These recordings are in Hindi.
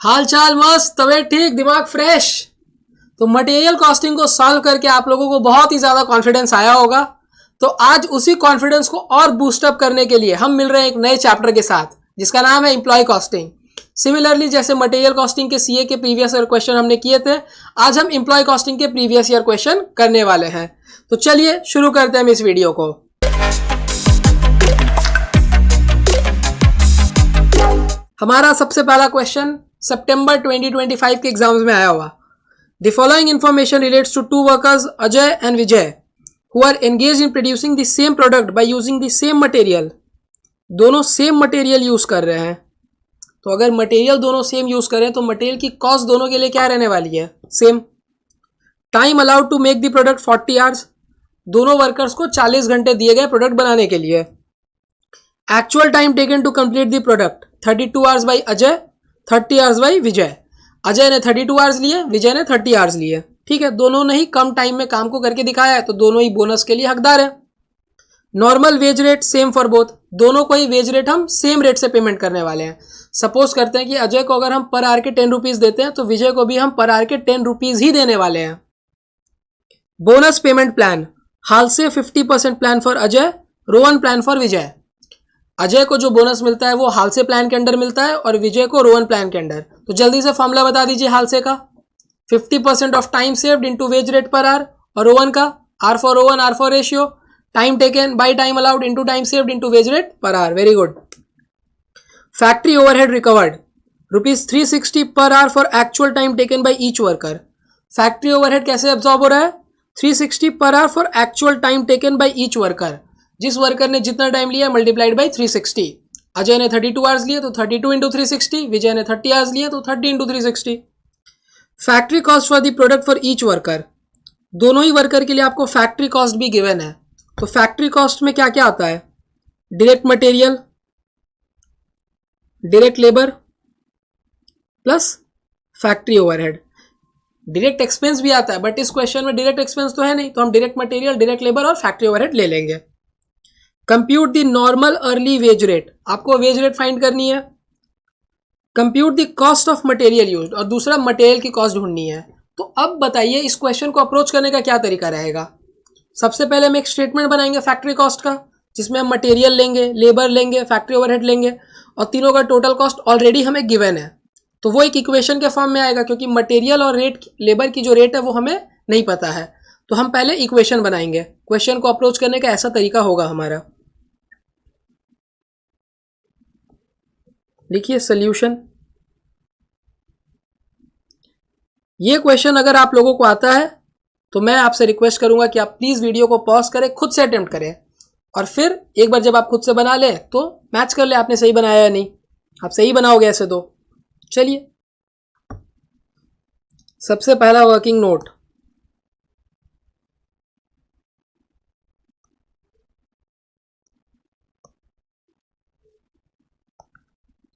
हाल चाल मस्त, तबीयत ठीक, दिमाग फ्रेश। तो मटेरियल कॉस्टिंग को सॉल्व करके आप लोगों को बहुत ही ज्यादा कॉन्फिडेंस आया होगा। तो आज उसी कॉन्फिडेंस को और बूस्टअप करने के लिए हम मिल रहे हैं एक नए चैप्टर के साथ जिसका नाम है एम्प्लॉय कॉस्टिंग। सिमिलरली जैसे मटेरियल कॉस्टिंग के सीए के प्रीवियस ईयर क्वेश्चन हमने किए थे, आज हम एम्प्लॉय कॉस्टिंग के प्रीवियस ईयर क्वेश्चन करने वाले हैं। तो चलिए शुरू करते हैं हम इस वीडियो को। हमारा सबसे पहला क्वेश्चन सितंबर 2025 के एग्जाम्स में आया हुआ। The following information relates to two workers Ajay and Vijay who are engaged in producing the same product by using the same material. दोनों सेम मटेरियल यूज कर रहे हैं, तो अगर मटेरियल दोनों सेम यूज करें तो मटेरियल की कॉस्ट दोनों के लिए क्या रहने वाली है, same. Time allowed to make the product 40 hours. दोनों वर्कर्स को 40 घंटे दिए गए प्रोडक्ट बनाने के लिए। Actual time taken to complete the product 32 hours by Ajay, 30 hours by Vijay. Ajay ने 32 आवर्स लिए, विजय ने 30 आवर्स लिए। ठीक है, दोनों ने ही कम टाइम में काम को करके दिखाया है, तो दोनों ही बोनस के लिए हकदार है। Normal wage rate same for both. दोनों को ही वेज रेट हम सेम रेट से पेमेंट करने वाले हैं। सपोज करते हैं कि अजय को अगर हम पर आवर के 10 रुपीज देते हैं तो विजय को भी हम पर आवर के 10 रुपीज ही देने वाले हैं। Bonus payment plan Halsey 50% plan for Ajay, Rowan plan for Vijay. Ajay को जो बोनस मिलता है वो हाल से प्लान के अंडर मिलता है और विजय को रोहन प्लान के अंडर। तो जल्दी से फॉर्मूला बता दीजिए हाल से का। 50% of time saved into wage rate per hour, और रोहन का R for Rowan, R for ratio, time taken by time allowed into time saved into wage rate per hour. Very good. Factory overhead recovered ₹360 per hour for actual time taken by each worker. Factory overhead कैसे एब्जॉर्ब हो रहा है, 360 per hour for actual time taken by each worker. जिस वर्कर ने जितना टाइम लिया मल्टीप्लाइड बाई 360। अजय ने 32 आवर्स लिए तो 32 इंटू 360, विजय ने 30 आवर्स लिए तो 30 into 360। Factory cost for the product for each worker. दोनों ही वर्कर के लिए आपको फैक्ट्री कॉस्ट भी गिवन है। तो फैक्ट्री कॉस्ट में क्या क्या आता है, direct material, direct labour plus factory overhead. Direct expense भी आता है, बट इस क्वेश्चन में डायरेक्ट एक्सपेंस तो है नहीं, तो हम डायरेक्ट मटेरियल, डायरेक्ट लेबर और फैक्ट्री ओवरहेड ले लेंगे। Compute the normal early wage rate. आपको वेज रेट फाइंड करनी है। Compute the cost of material used, और दूसरा मटेरियल की कॉस्ट ढूंढनी है। तो अब बताइए इस क्वेश्चन को अप्रोच करने का क्या तरीका रहेगा। सबसे पहले हम एक स्टेटमेंट बनाएंगे फैक्ट्री कॉस्ट का, जिसमें हम मटेरियल लेंगे, लेबर लेंगे, फैक्ट्री ओवरहेड लेंगे, और तीनों का टोटल कॉस्ट ऑलरेडी हमें गिवन है। तो वो एक इक्वेशन के फॉर्म में आएगा, क्योंकि मटेरियल और रेट, लेबर की जो रेट है वो हमें नहीं पता है। तो हम पहले इक्वेशन बनाएंगे। क्वेश्चन को अप्रोच करने का ऐसा तरीका होगा हमारा। लिखिए सॉल्यूशन। ये क्वेश्चन अगर आप लोगों को आता है तो मैं आपसे रिक्वेस्ट करूंगा कि आप प्लीज वीडियो को पॉज करें, खुद से अटेम्प्ट करें, और फिर एक बार जब आप खुद से बना लें तो मैच कर ले आपने सही बनाया या नहीं। आप सही बनाओगे ऐसे तो। चलिए, सबसे पहला working note.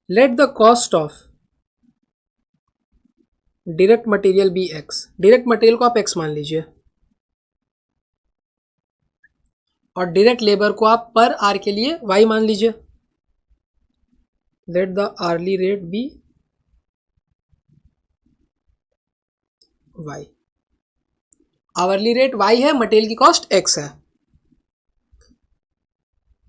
Let the cost of direct material be X. Direct material को आप एक्स मान लीजिए, और डायरेक्ट लेबर को आप पर आर के लिए वाई मान लीजिए। Let the hourly rate be Y. Hourly rate Y है, मटेरियल की कॉस्ट एक्स है।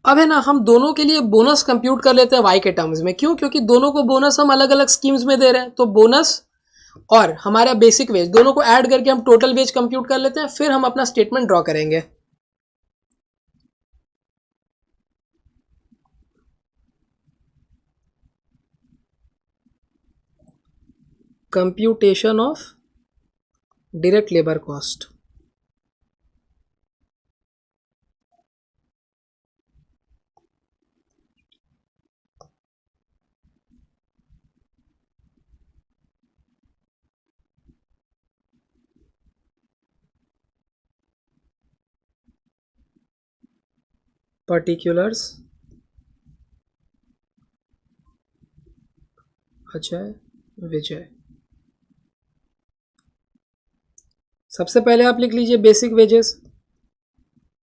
अब है ना, हम दोनों के लिए बोनस कंप्यूट कर लेते हैं वाई के टर्म्स में। क्यों? क्योंकि दोनों को बोनस हम अलग अलग स्कीम्स में दे रहे हैं। तो बोनस और हमारा बेसिक वेज दोनों को ऐड करके हम टोटल वेज कंप्यूट कर लेते हैं, फिर हम अपना स्टेटमेंट ड्रॉ करेंगे। Computation of direct labour cost. Particulars Ajay Vijay. सबसे पहले आप लिख लीजिए बेसिक वेजेस।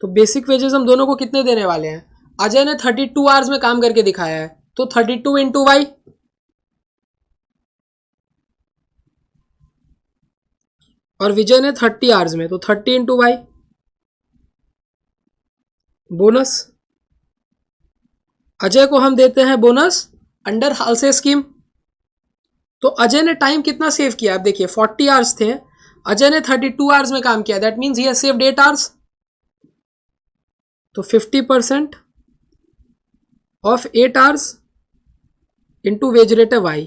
तो बेसिक वेजेस हम दोनों को कितने देने वाले हैं, अजय ने 32 आवर्स में काम करके दिखाया है, तो 32 इंटू वाई, और विजय ने 30 आवर्स में, तो 30 इंटू वाई बोनस। अजय को हम देते हैं बोनस अंडर हालसे स्कीम। तो अजय ने टाइम कितना सेव किया, आप देखिए 40 आवर्स थे, अजय ने 32 आवर्स में काम किया, that means he has saved 8 hours. तो 50% of 8 hours into wage rate है वाई,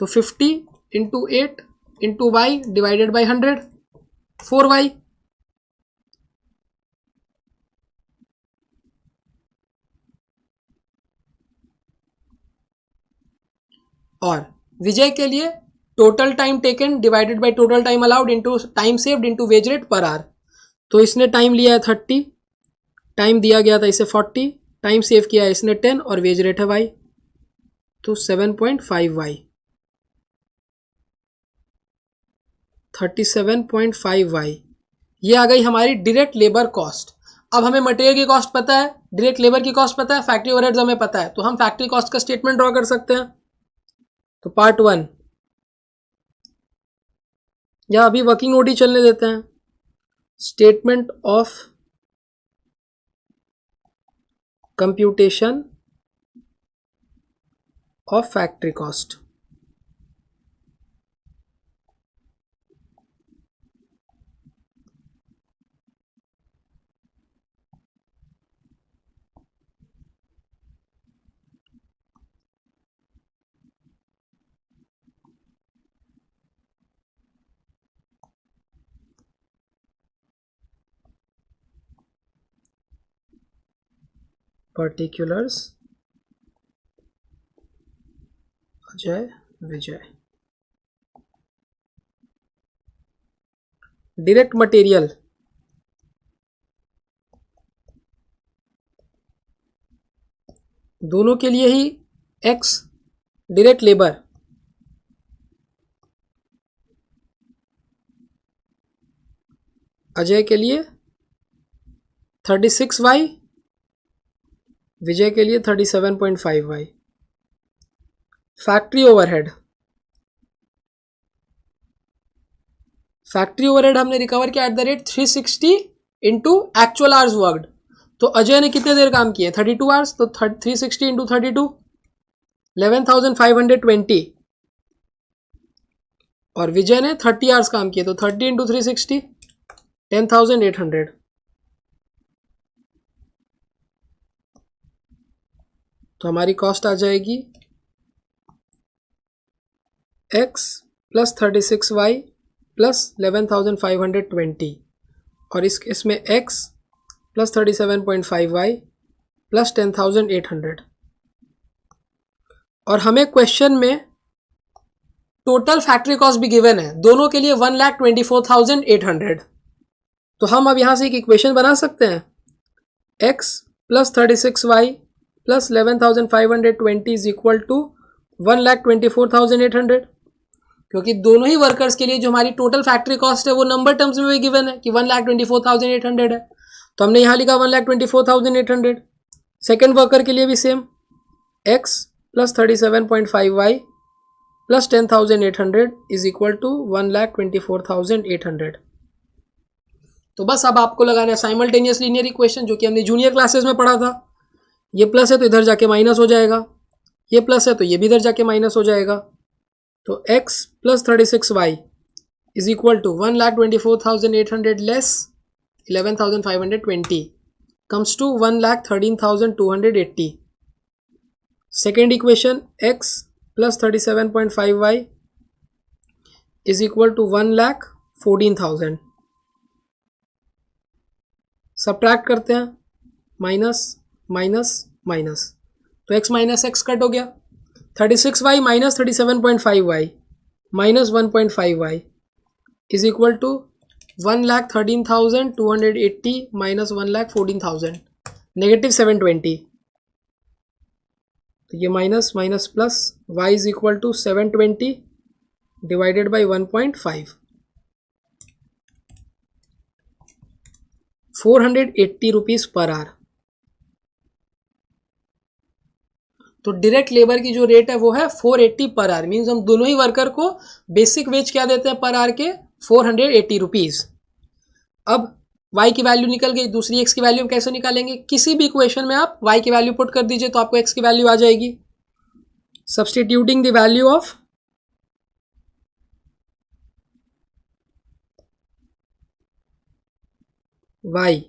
तो 50 into 8 into Y divided by 100, 4y। और विजय के लिए total time taken divided by total time allowed into time saved into wage rate per hour. तो इसने टाइम लिया है 30, टाइम दिया गया था इसे 40, टाइम सेव किया है इसने 10 और वेज रेट है वाई, तो 7.5y, 37.5y। ये आ गई हमारी डायरेक्ट लेबर कॉस्ट। अब हमें मटेरियल की कॉस्ट पता है, डायरेक्ट लेबर की कॉस्ट पता है, फैक्ट्री ओवरहेड्स हमें पता है, तो हम फैक्ट्री कॉस्ट का स्टेटमेंट ड्रॉ कर सकते हैं। तो पार्ट 1 या अभी वर्किंग ओडी चलने देते हैं। Statement of computation of factory cost. Particulars Ajay Vijay. Direct material दोनों के लिए ही x, डायरेक्ट लेबर अजय के लिए 36y, विजय के लिए 37.5y। Factory overhead, factory overhead हमने रिकवर किया at the rate 360 into actual hours worked. तो अजय ने कितने देर काम किया, 32 आवर्स, तो 360 इंटू 32 11,520। और विजय ने 30 आवर्स काम किए, तो 30 इंटू 360 10,800। तो हमारी कॉस्ट आ जाएगी x प्लस 36y प्लस 11,520, और इस केस में x प्लस 37.5y प्लस 10,800। और हमें क्वेश्चन में टोटल फैक्ट्री कॉस्ट भी गिवन है, दोनों के लिए 1,24,800। तो हम अब यहां से एक इक्वेशन बना सकते हैं, x plus 36y plus 11,520 is equal to 1,24,800, क्योंकि दोनों ही वर्कर्स के लिए जो हमारी टोटल फैक्ट्री कॉस्ट है वो नंबर टर्म्स में भी गिवन है कि 1,24,800 है, तो हमने यहाँ लिखा 1,24,800। सेकेंड वर्कर के लिए भी same, x plus 37.5y plus 10,800 is equal to 1,24,800। तो बस अब आपको लगाना है साइमल्टेनियस लीनियर इक्वेशन, जो कि हमने जूनियर क्लासेस में पढ़ा था। ये प्लस है तो इधर जाके माइनस हो जाएगा, ये प्लस है तो ये भी इधर जाके माइनस हो जाएगा। तो x plus 36y is equal to 1,24,800 less 11,520 comes to 1,13,280। Second equation x plus 37.5y is equal to 1,14,000। Subtract करते हैं, माइनस माइनस माइनस, तो x माइनस एक्स कट हो गया, 36y minus 37.5y minus 1.5y is equal to 1,13,280 minus 1,14,000 negative 720। तो ये minus minus plus, y is equal to 720 divided by 1.5, 480 rupees per hour. तो डायरेक्ट लेबर की जो रेट है वो है 480 पर आवर, मीन्स हम दोनों ही वर्कर को बेसिक वेज क्या देते हैं पर आवर के, 480 रुपीज़। अब y की वैल्यू निकल गई, दूसरी x की वैल्यू हम कैसे निकालेंगे? किसी भी इक्वेशन में आप y की वैल्यू पुट कर दीजिए तो आपको x की वैल्यू आ जाएगी। Substituting the value of y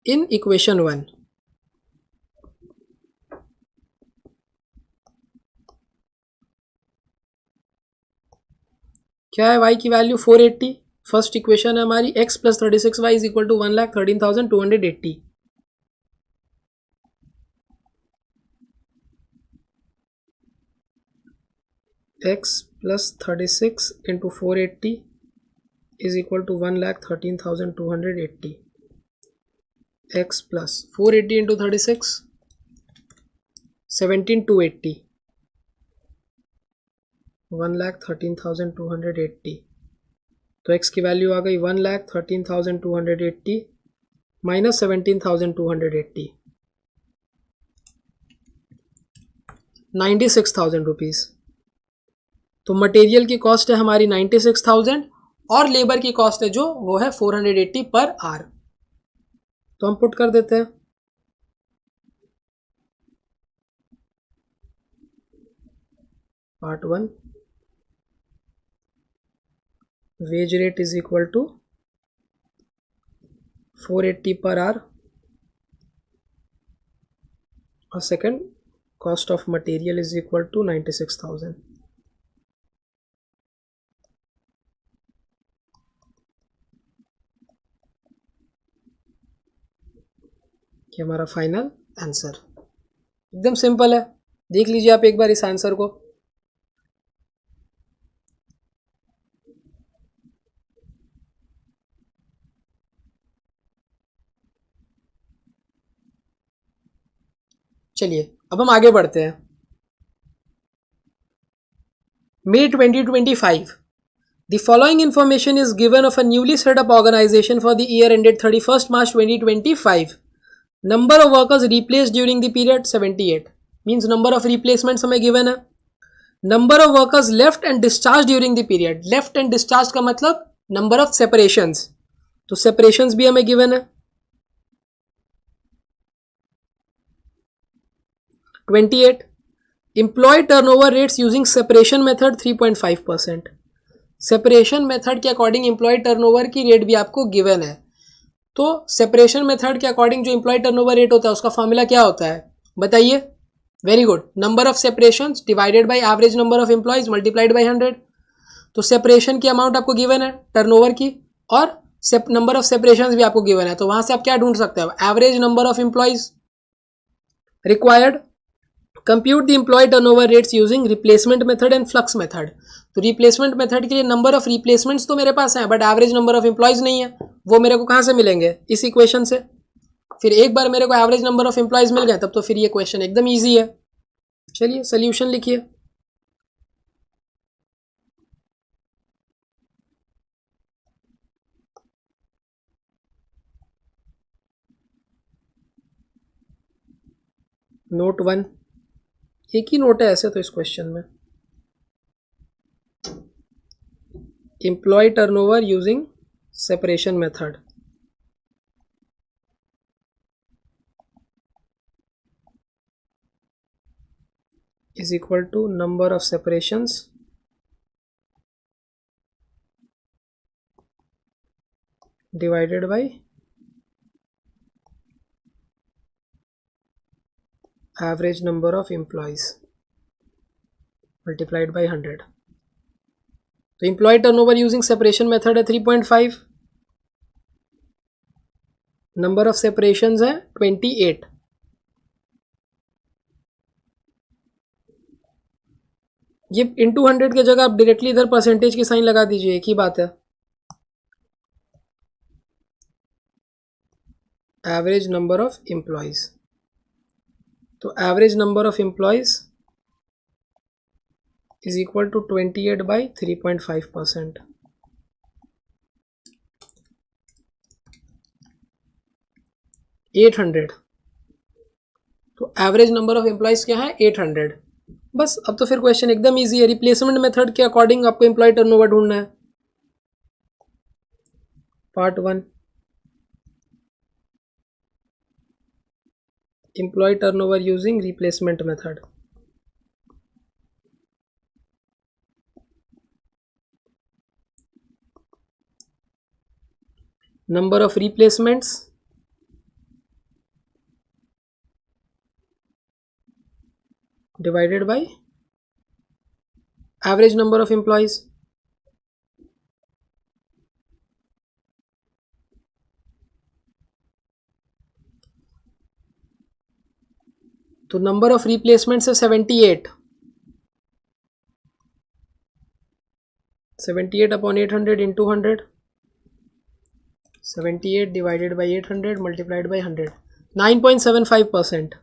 in equation 1, क्या है y की वैल्यू? 480। फर्स्ट इक्वेशन है हमारी x plus 36y is equal to 1,13,280। x plus 36 into 480 is equal to 1,13,280। x plus 480 into 36 17,280, 1,13,280। तो x की वैल्यू आ गई 1,13,280 माइनस 17,280, 96,000 रुपीज़। तो मटेरियल की कॉस्ट है हमारी 96,000 और लेबर की कॉस्ट है जो वो है 480 पर आवर। तो हम पुट कर देते हैं part 1, wage rate is equal to 480 per hour और second cost of material is equal to 96,000। ये हमारा फाइनल आंसर। एकदम सिंपल है, देख लीजिए आप एक बार इस आंसर को। चलिए अब हम आगे बढ़ते हैं। May 2025, the following information is given of a newly set up organization for the year ended 31st March 2025. Number of workers replaced during the period 78, means number of replacements हमें given है। Number of workers left and discharged during the period, left and discharged का मतलब number of separations, तो separations भी हमें given है। 28, employee turnover rates using separation method 3.5%, separation method के अकॉर्डिंग एम्प्लॉय टर्नओवर की रेट भी आपको गिवन है। तो सेपरेशन मेथड के अकॉर्डिंग जो एम्प्लॉय टर्नओवर रेट होता है उसका फॉर्मूला क्या होता है बताइए? Very good, number of separation divided by average number of employees multiplied by 100। तो सेपरेशन की अमाउंट आपको गिवन है टर्नओवर की और नंबर ऑफ सेपरेशन भी आपको गिवन है, तो वहां से आप क्या ढूंढ सकते हो? Average number of employees required. Compute the employee turnover rates using replacement method and flux method. तो रिप्लेसमेंट मेथड के लिए नंबर ऑफ रिप्लेसमेंट्स तो मेरे पास है but average number of employees नहीं है, वो मेरे को कहाँ से मिलेंगे? इस इक्वेशन से। फिर एक बार मेरे को एवरेज नंबर ऑफ एम्प्लॉयज मिल गए तब तो फिर ये क्वेश्चन एकदम ईजी है। चलिए सोल्यूशन लिखिए। नोट 1, एक ही नोट है ऐसे तो इस क्वेश्चन में। Employee turnover using separation method, is equal to number of separations divided by average number of employees multiplied by 100। तो employee turnover using separation method है 3.5, नंबर ऑफ सेपरेशंस है 28। ये इंटू 100 की जगह आप डायरेक्टली इधर परसेंटेज की साइन लगा दीजिए, एक ही बात है। एवरेज नंबर ऑफ एम्प्लॉयज, तो average number of employees is equal to 28 by 3.5%। तो एवरेज नंबर ऑफ एम्प्लॉयज क्या है? 800। बस अब तो फिर क्वेश्चन एकदम इजी है। रिप्लेसमेंट मेथड के अकॉर्डिंग आपको एम्प्लॉय टर्नओवर ढूंढना है। Part 1, employee turnover using replacement method. Number of replacements divided by average number of employees. तो नंबर ऑफ रिप्लेसमेंट्स है 78. 78 upon 800 into 100. 78 divided by 800 multiplied by 100. 9.75%.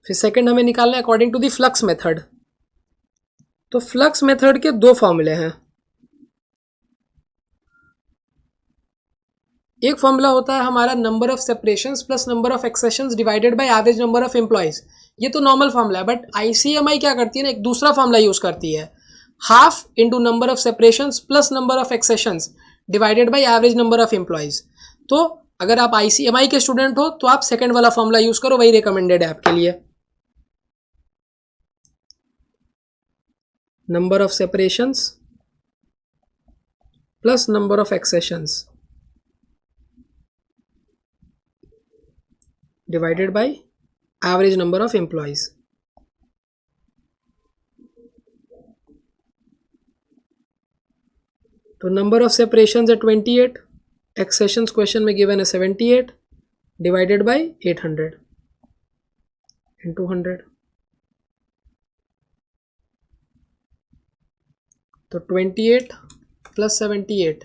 फिर सेकंड हमें निकालना है according to the flux method. तो फ्लक्स मेथड के दो फॉर्मूले हैं. एक फॉर्मूला होता है हमारा number of separations plus number of accessions divided by average number of employees. ये तो नॉर्मल फॉर्मूला है, बट आईसीएमआई क्या करती है ना, एक दूसरा फॉर्मूला यूज करती है. Half into number of separations plus number of accessions divided by average number of employees. तो अगर आप आईसीएमआई के स्टूडेंट हो तो आप सेकंड वाला फॉर्मूला यूज करो, वही रिकमेंडेड है आपके लिए. Number of separations plus number of accessions divided by average number of employees. तो number of separations है 28, accessions question में given है 78 divided by 800 into 100. तो 28 plus 78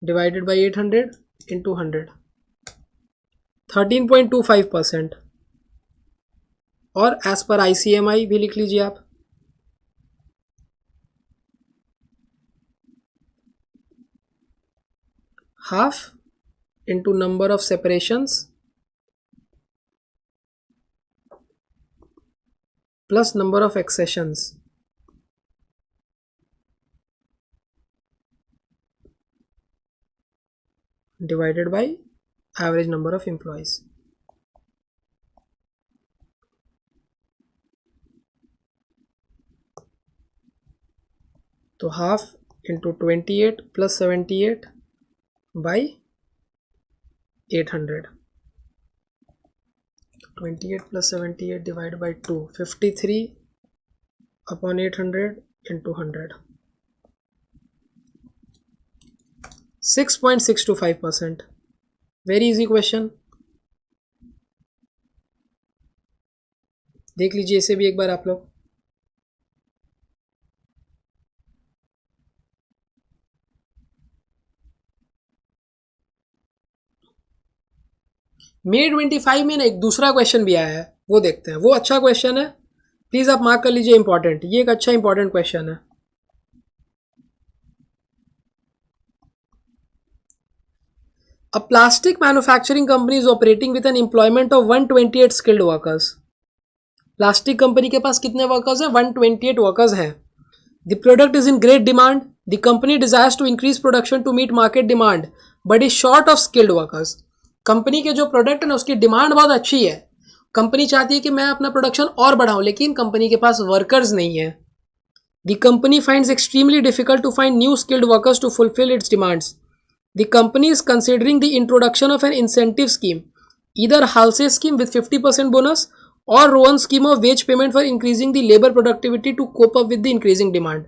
divided by 800 into 100. 13.25%. और एज पर आईसीएमआई भी लिख लीजिए आप. Half into number of separations plus number of accessions divided by average number of employees. तो half into 28 plus 78 by 800. 28 plus 78 divide by 2, 53 upon 800 into 100. 6.625%. Very easy question. देख लीजिए इसे भी एक बार आप लोग. मे 25 में ना एक दूसरा क्वेश्चन भी आया है, वो देखते हैं. वो अच्छा क्वेश्चन है, प्लीज आप मार्क कर लीजिए इंपॉर्टेंट. ये एक अच्छा इंपॉर्टेंट क्वेश्चन है. A plastic manufacturing company is operating with an employment of 128 skilled workers. Plastic company के पास कितने वर्कर्स हैं? 128 वर्कर्स हैं. The product is in great demand. The company desires to increase production to meet market demand, but is short of skilled workers. Company के जो प्रोडक्ट है ना उसकी डिमांड बहुत अच्छी है. कंपनी चाहती है कि मैं अपना प्रोडक्शन और बढ़ाऊं, लेकिन कंपनी के पास वर्कर्स नहीं है. The company finds extremely difficult to find new skilled workers to fulfill its demands. The company is considering the introduction of an incentive scheme, either Halsey scheme with 50% bonus or Rowan scheme of wage payment for increasing the labor productivity to cope up with the increasing demand.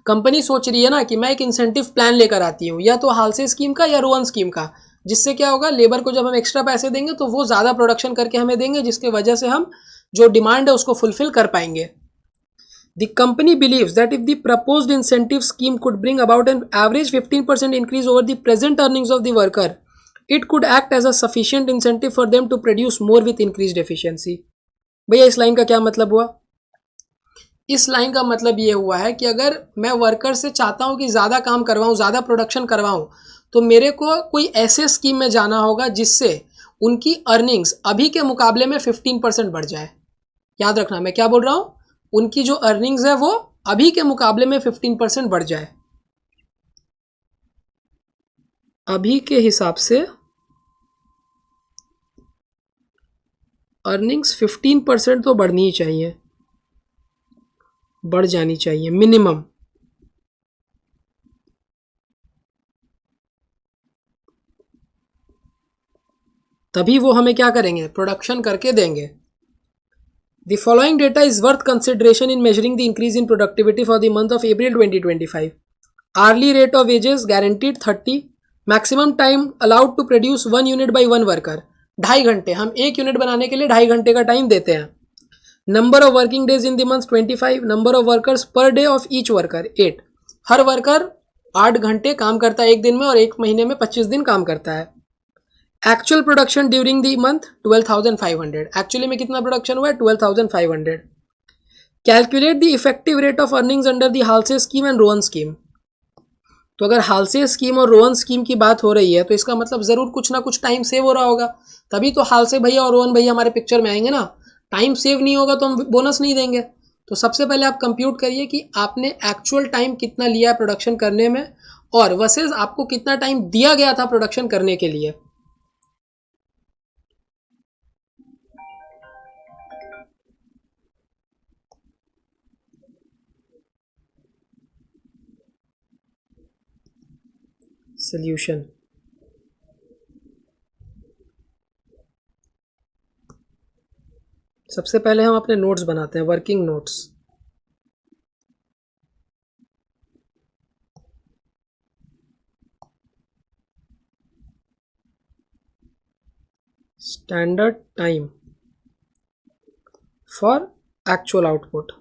Company सोच रही है ना कि मैं एक इंसेंटिव प्लान लेकर आती हूँ, या तो हालसे स्कीम का या रोवन स्कीम का, जिससे क्या होगा, लेबर को जब हम एक्स्ट्रा पैसे देंगे तो वो ज़्यादा प्रोडक्शन करके हमें देंगे, जिसके वजह से हम जो डिमांड है उसको फुलफिल कर पाएंगे. The company believes that if the proposed incentive scheme could bring about an average 15% increase over the present earnings of the worker, it could act as a sufficient incentive for them to produce more with increased efficiency. भैया इस लाइन का क्या मतलब हुआ? इस लाइन का मतलब ये हुआ है कि अगर मैं वर्कर से चाहता हूँ कि ज़्यादा काम करवाऊँ, ज़्यादा प्रोडक्शन करवाऊँ, तो मेरे को कोई ऐसे स्कीम में जाना होगा जिससे उनकी अर्निंग्स अभी के मुकाबले में 15% बढ़ जाए. याद रखना मैं क्या बोल रहा हूँ, उनकी जो अर्निंग्स है वो अभी के मुकाबले में 15% बढ़ जाए, अभी के हिसाब से अर्निंग्स 15% तो बढ़नी ही चाहिए, बढ़ जानी चाहिए मिनिमम। तभी वो हमें क्या करेंगे, प्रोडक्शन करके देंगे। The following data is worth consideration in measuring the increase in productivity for the month of April 2025. Hourly rate of wages guaranteed 30. Maximum time allowed to produce 1 unit by 1 worker. 2.5 घंटे, हम 1 यूनिट बनाने के लिए 2.5 घंटे का टाइम देते हैं। Number of working days in the month 25. Number of workers per day of each worker 8. Her worker 8 घंटे काम करता है एक दिन में, और एक महीने में 25 दिन काम करता है। Actual production during the month 12,500. Actually में कितना प्रोडक्शन हुआ है, 12,500. Calculate the effective rate of earnings under the Halsey scheme and Rowan scheme. तो अगर हालसे स्कीम और रोहन स्कीम की बात हो रही है तो इसका मतलब ज़रूर कुछ ना कुछ टाइम सेव हो रहा होगा, तभी तो हालसे भैया और रोहन भैया हमारे पिक्चर में आएंगे ना। टाइम सेव नहीं होगा तो हम बोनस नहीं देंगे। तो सबसे पहले आप कंप्यूट करिए कि आपने एक्चुअल टाइम कितना लिया है प्रोडक्शन करने में, और वर्सेस आपको कितना टाइम दिया गया था प्रोडक्शन करने के लिए। सॉल्यूशन, सबसे पहले हम अपने नोट्स बनाते हैं, working notes. Standard time for actual output.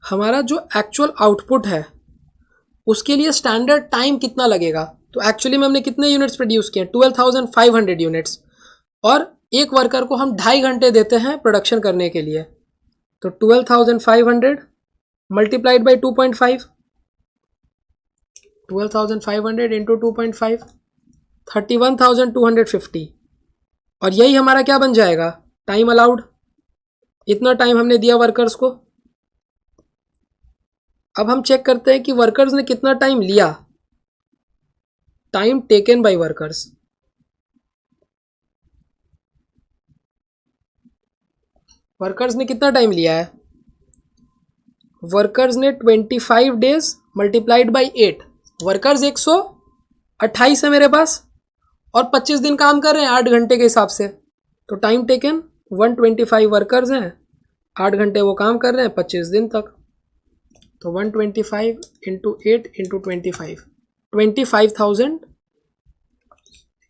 हमारा जो एक्चुअल आउटपुट है उसके लिए स्टैंडर्ड टाइम कितना लगेगा। तो एक्चुअली में हमने कितने यूनिट्स प्रोड्यूस किए, 12,500 यूनिट्स, और एक वर्कर को हम 2.5 घंटे देते हैं प्रोडक्शन करने के लिए। तो 12,500 मल्टीप्लाइड बाई 2.5, 12,500 इंटू 2.5, 31,250। और यही हमारा क्या बन जाएगा, टाइम अलाउड। इतना टाइम हमने दिया वर्कर्स को। अब हम चेक करते हैं कि वर्कर्स ने कितना टाइम लिया। Time taken bye workers, workers ने कितना टाइम लिया है, वर्कर्स ने 25 डेज मल्टीप्लाइड बाई 8। वर्कर्स 128 है मेरे पास, और 25 दिन काम कर रहे हैं 8 घंटे के हिसाब से। तो टाइम टेकन 125 वर्कर्स हैं, 8 घंटे वो काम कर रहे हैं 25 दिन तक। तो 125 इंटू 8 इंटू 25, 25,000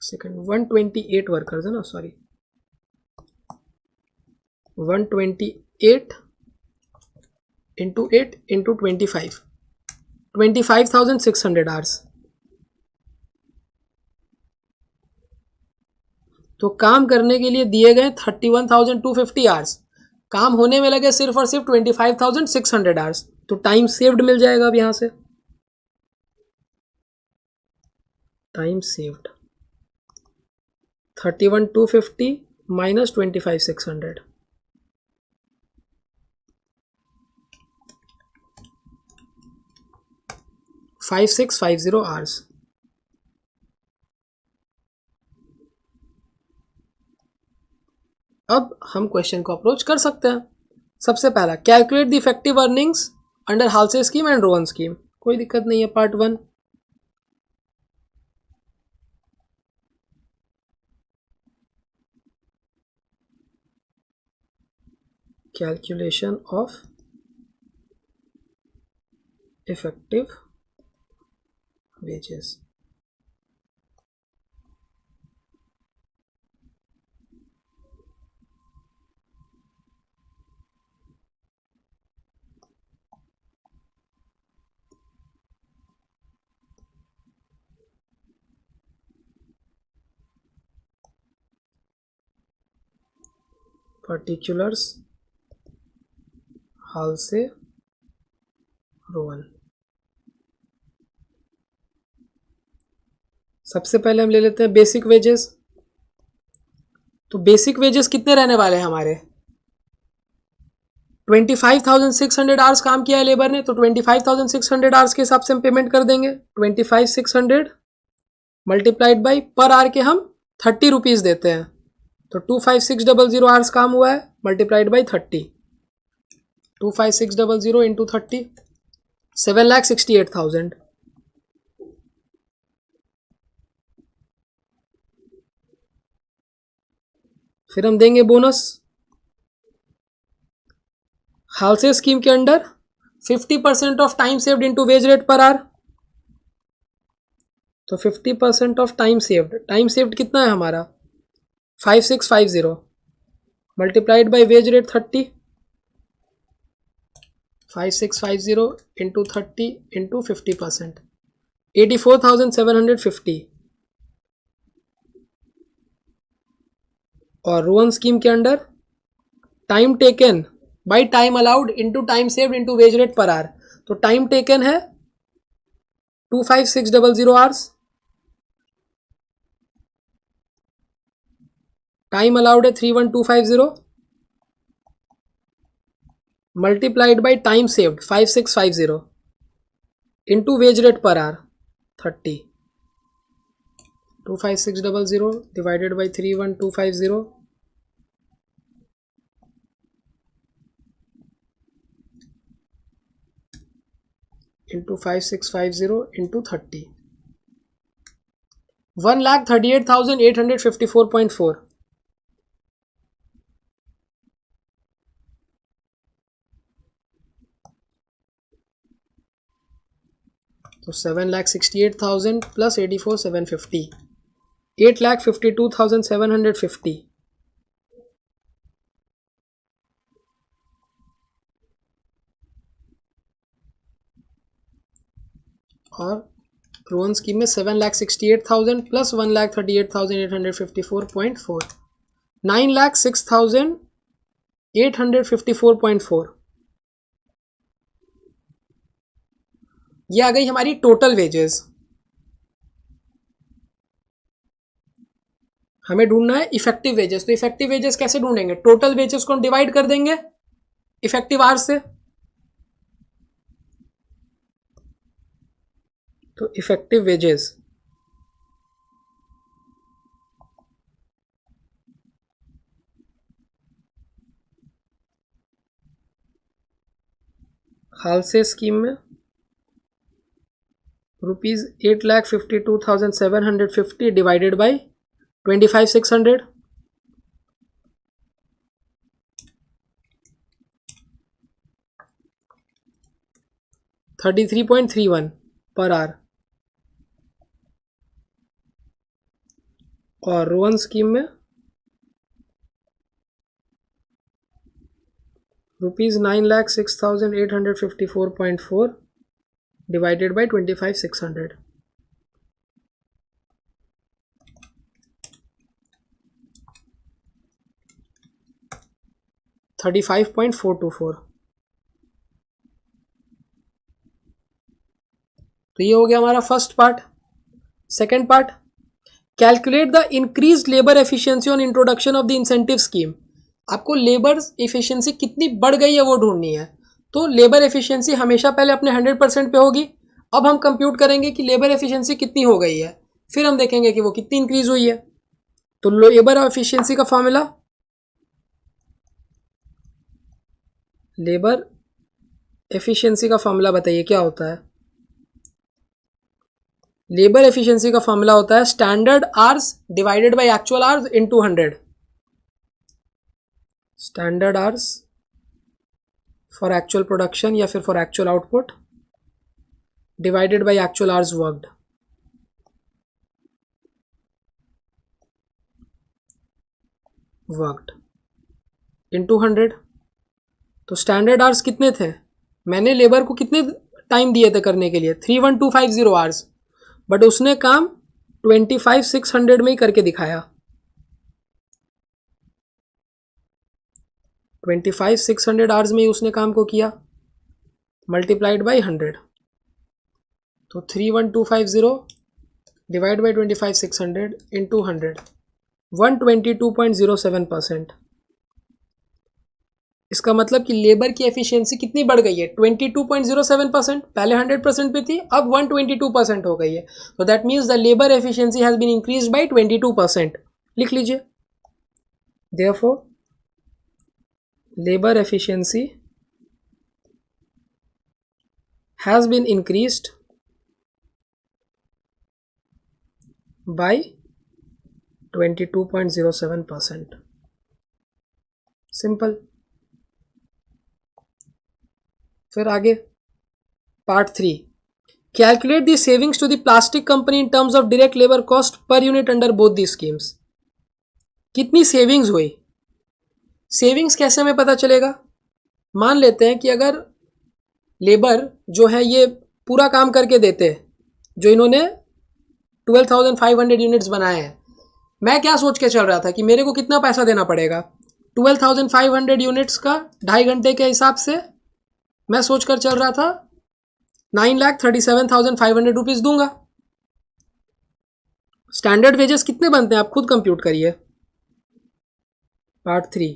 सेकेंड, 128 वर्कर्स है ना, सॉरी, 128 इंटू 8 इंटू 25, 25,600 आवर्स। तो काम करने के लिए दिए गए 31,250 आवर्स, काम होने में लगे सिर्फ और सिर्फ 25,600 आवर्स। तो टाइम सेव्ड मिल जाएगा अब यहां से। Time saved 31,250 minus 25,600, 5650 hours. अब हम क्वेश्चन को अप्रोच कर सकते हैं। सबसे पहला, calculate the effective earnings under Halsey scheme and Rowan scheme. कोई दिक्कत नहीं है, part 1। Calculation of effective wages. Particulars Halsey Rowan. सबसे पहले हम ले लेते हैं बेसिक वेजेस। तो बेसिक वेजेस कितने रहने वाले हैं हमारे, 25,600 आवर्स काम किया है लेबर ने, तो 25,600 आवर्स के हिसाब से हम पेमेंट कर देंगे। 25,600 मल्टीप्लाइड बाई पर आवर के हम 30 रुपीज़ देते हैं, तो 25600 आवर्स काम हुआ है मल्टीप्लाइड बाई 30। 25600 इंटू 30 7,68,000। फिर हम देंगे बोनस। हालसे स्कीम के under 50% of time saved into wage rate per hour, तो 50% ऑफ टाइम सेव्ड कितना है हमारा 5650 multiplied by wage rate 30। 5650 into 30 into 50%, 84,750। और रोहन स्कीम के under time taken by time allowed into time saved into wage rate per hour, तो टाइम टेकन है 25600 आवर्स, टाइम अलाउड है 31250 multiplied by time saved 5650 into wage rate per our 30। 25600 divided by 31250 into 5650 into 30, 1,38,854.4। तो 7,68,000 प्लस 84,750, 8,52,750। और रोहन स्कीम में 7,68,000 प्लस 1,38,854.4, 9,06,854.4। ये आ गई हमारी टोटल वेजेस। हमें ढूंढना है इफेक्टिव वेजेस, तो इफेक्टिव वेजेस कैसे ढूंढेंगे? टोटल वेजेस को हम डिवाइड कर देंगे इफेक्टिव आवर्स से, तो इफेक्टिव वेजेस हालसे स्कीम में ₹8,52,750 डिवाइडेड बाई 25,600, 33.31 पर आवर। और रोहन स्कीम में ₹9,06,854.4 डिवाइडेड बाई 25,600, 35.424। तो ये हो गया हमारा first part. Second part, calculate the increase labour efficiency on introduction of the incentive scheme. आपको लेबर एफिशिएंसी कितनी बढ़ गई है वो ढूंढनी है। तो लेबर एफिशिएंसी हमेशा पहले अपने 100% पे होगी। अब हम कंप्यूट करेंगे कि लेबर एफिशिएंसी कितनी हो गई है, फिर हम देखेंगे कि वो कितनी इंक्रीज हुई है। तो लेबर एफिशिएंसी का फॉर्मूला, लेबर एफिशिएंसी का फॉर्मूला बताइए क्या होता है? लेबर एफिशिएंसी का फॉर्मूला होता है standard hours divided by actual hours into 100। Standard hours for actual production या फिर for actual output divided by actual hours worked into 100। तो स्टैंडर्ड आवर्स कितने थे? मैंने लेबर को कितने टाइम दिए थे करने के लिए? 31250 आवर्स, बट उसने काम 25,600 में ही करके दिखाया। 25,600 आवर्स में ही उसने काम को किया, मल्टीप्लाइड बाई 100। तो 31250 डिवाइड बाई 25,600 इंटू 100, 122.07%। इसका मतलब कि लेबर की एफिशिएंसी कितनी बढ़ गई है, 22.07%, पहले 100% पे थी, अब 122% हो गई है। तो that means the labour efficiency has been increase by 22%। लिख लीजिए, therefore labour efficiency has been increased by 22.07%। Simple. फिर आगे part 3, calculate the savings to the plastic company in terms of direct labour cost per unit under both the schemes. कितनी सेविंग्स हुई, सेविंग्स कैसे हमें पता चलेगा? मान लेते हैं कि अगर लेबर जो है ये पूरा काम करके देते, जो इन्होंने 12,500 यूनिट्स बनाए हैं, मैं क्या सोच के चल रहा था कि मेरे को कितना पैसा देना पड़ेगा, 12,500 यूनिट्स का 2.5 घंटे के हिसाब से मैं सोच कर चल रहा था 9,37,500 रुपीज दूंगा। स्टैंडर्ड वेजेस कितने बनते हैं आप खुद कंप्यूट करिए। Part 3,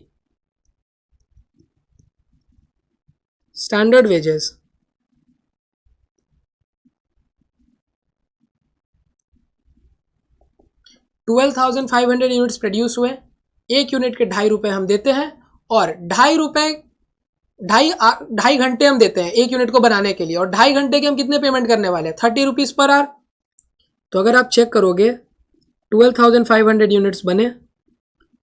standard wages 12,500 units produce हुए, एक यूनिट के 2.5 रुपये हम देते हैं, और 2.5 रुपये 2.5 घंटे हम देते हैं एक यूनिट को बनाने के लिए, और 2.5 घंटे के हम कितने पेमेंट करने वाले हैं, 30 रुपीज़ पर आवर। तो अगर आप चेक करोगे 12,500 यूनिट्स बने,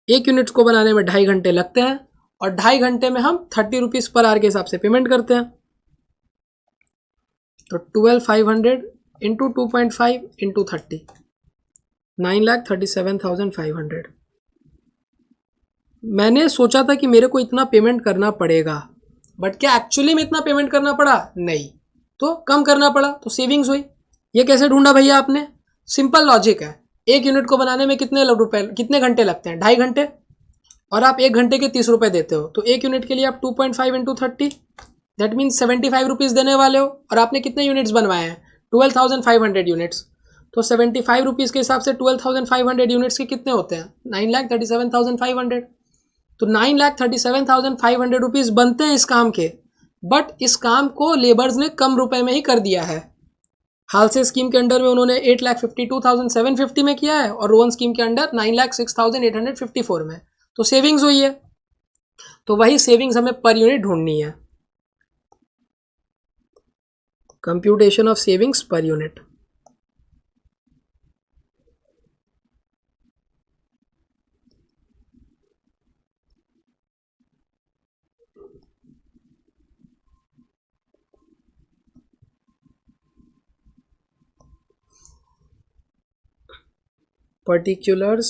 एक यूनिट को बनाने में 2.5 घंटे लगते हैं, और 2.5 घंटे में हम 30 रुपीज़ पर आवर के हिसाब से पेमेंट करते हैं। तो 12,500 इंटू 2.5 इंटू 30, 9,37,500। मैंने सोचा था कि मेरे को इतना पेमेंट करना पड़ेगा, बट क्या एक्चुअली में इतना पेमेंट करना पड़ा? नहीं, तो कम करना पड़ा, तो सेविंग्स हुई। ये कैसे ढूंढा भैया आपने? सिंपल लॉजिक है, एक यूनिट को बनाने में कितने घंटे लगते हैं, 2.5 घंटे, और आप 1 घंटे के 30 रुपये देते हो, तो एक यूनिट के लिए आप 2.5 इंटू 30, दैट मीन्स 75 रुपीज़ देने वाले हो, और आपने कितने यूनिट्स बनवाए हैं, 12,500 यूनिट्स। तो 75 रुपीज़ के हिसाब से 12,500 यूनिट्स के कितने होते हैं, 9,37,500। तो 9,37,500 रुपीज़ बनते हैं इस काम के, बट इस काम को लेबर्स ने कम रुपए में ही कर दिया है। हाल से स्कीम के अंडर में उन्होंने 8,52,750 में किया है, और रोहन स्कीम के अंडर 9,06,854 में। तो सेविंग्स हुई है, तो वही सेविंग्स हमें पर यूनिट ढूंढनी है। Computation of savings per unit. particulars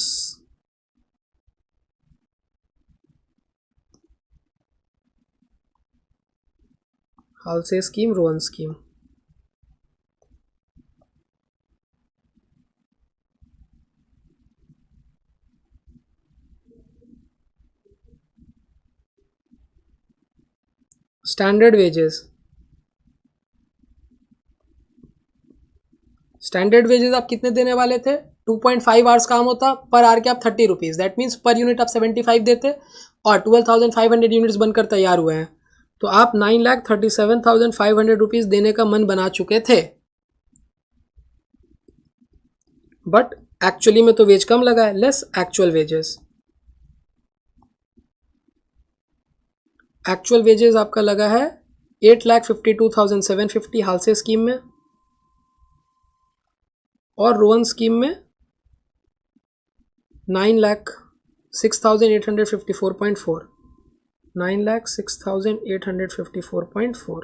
Halsey scheme, Rowan scheme. Standard wages, standard wages आप कितने देने वाले थे, 2.5 आवर्स काम होता, पर आवर के आप 30 rupees, that means per unit आप 75 देते, और 12,500 यूनिट्स बनकर तैयार हुए हैं, तो आप 9,37,500 रुपीज़ देने का मन बना चुके थे, बट एक्चुअली में तो वेज कम लगा है, less actual wages. Actual wages आपका लगा है 8,52,750 हालसे स्कीम में, और रोहन स्कीम में 9,06,854.4, 9,06,854.4,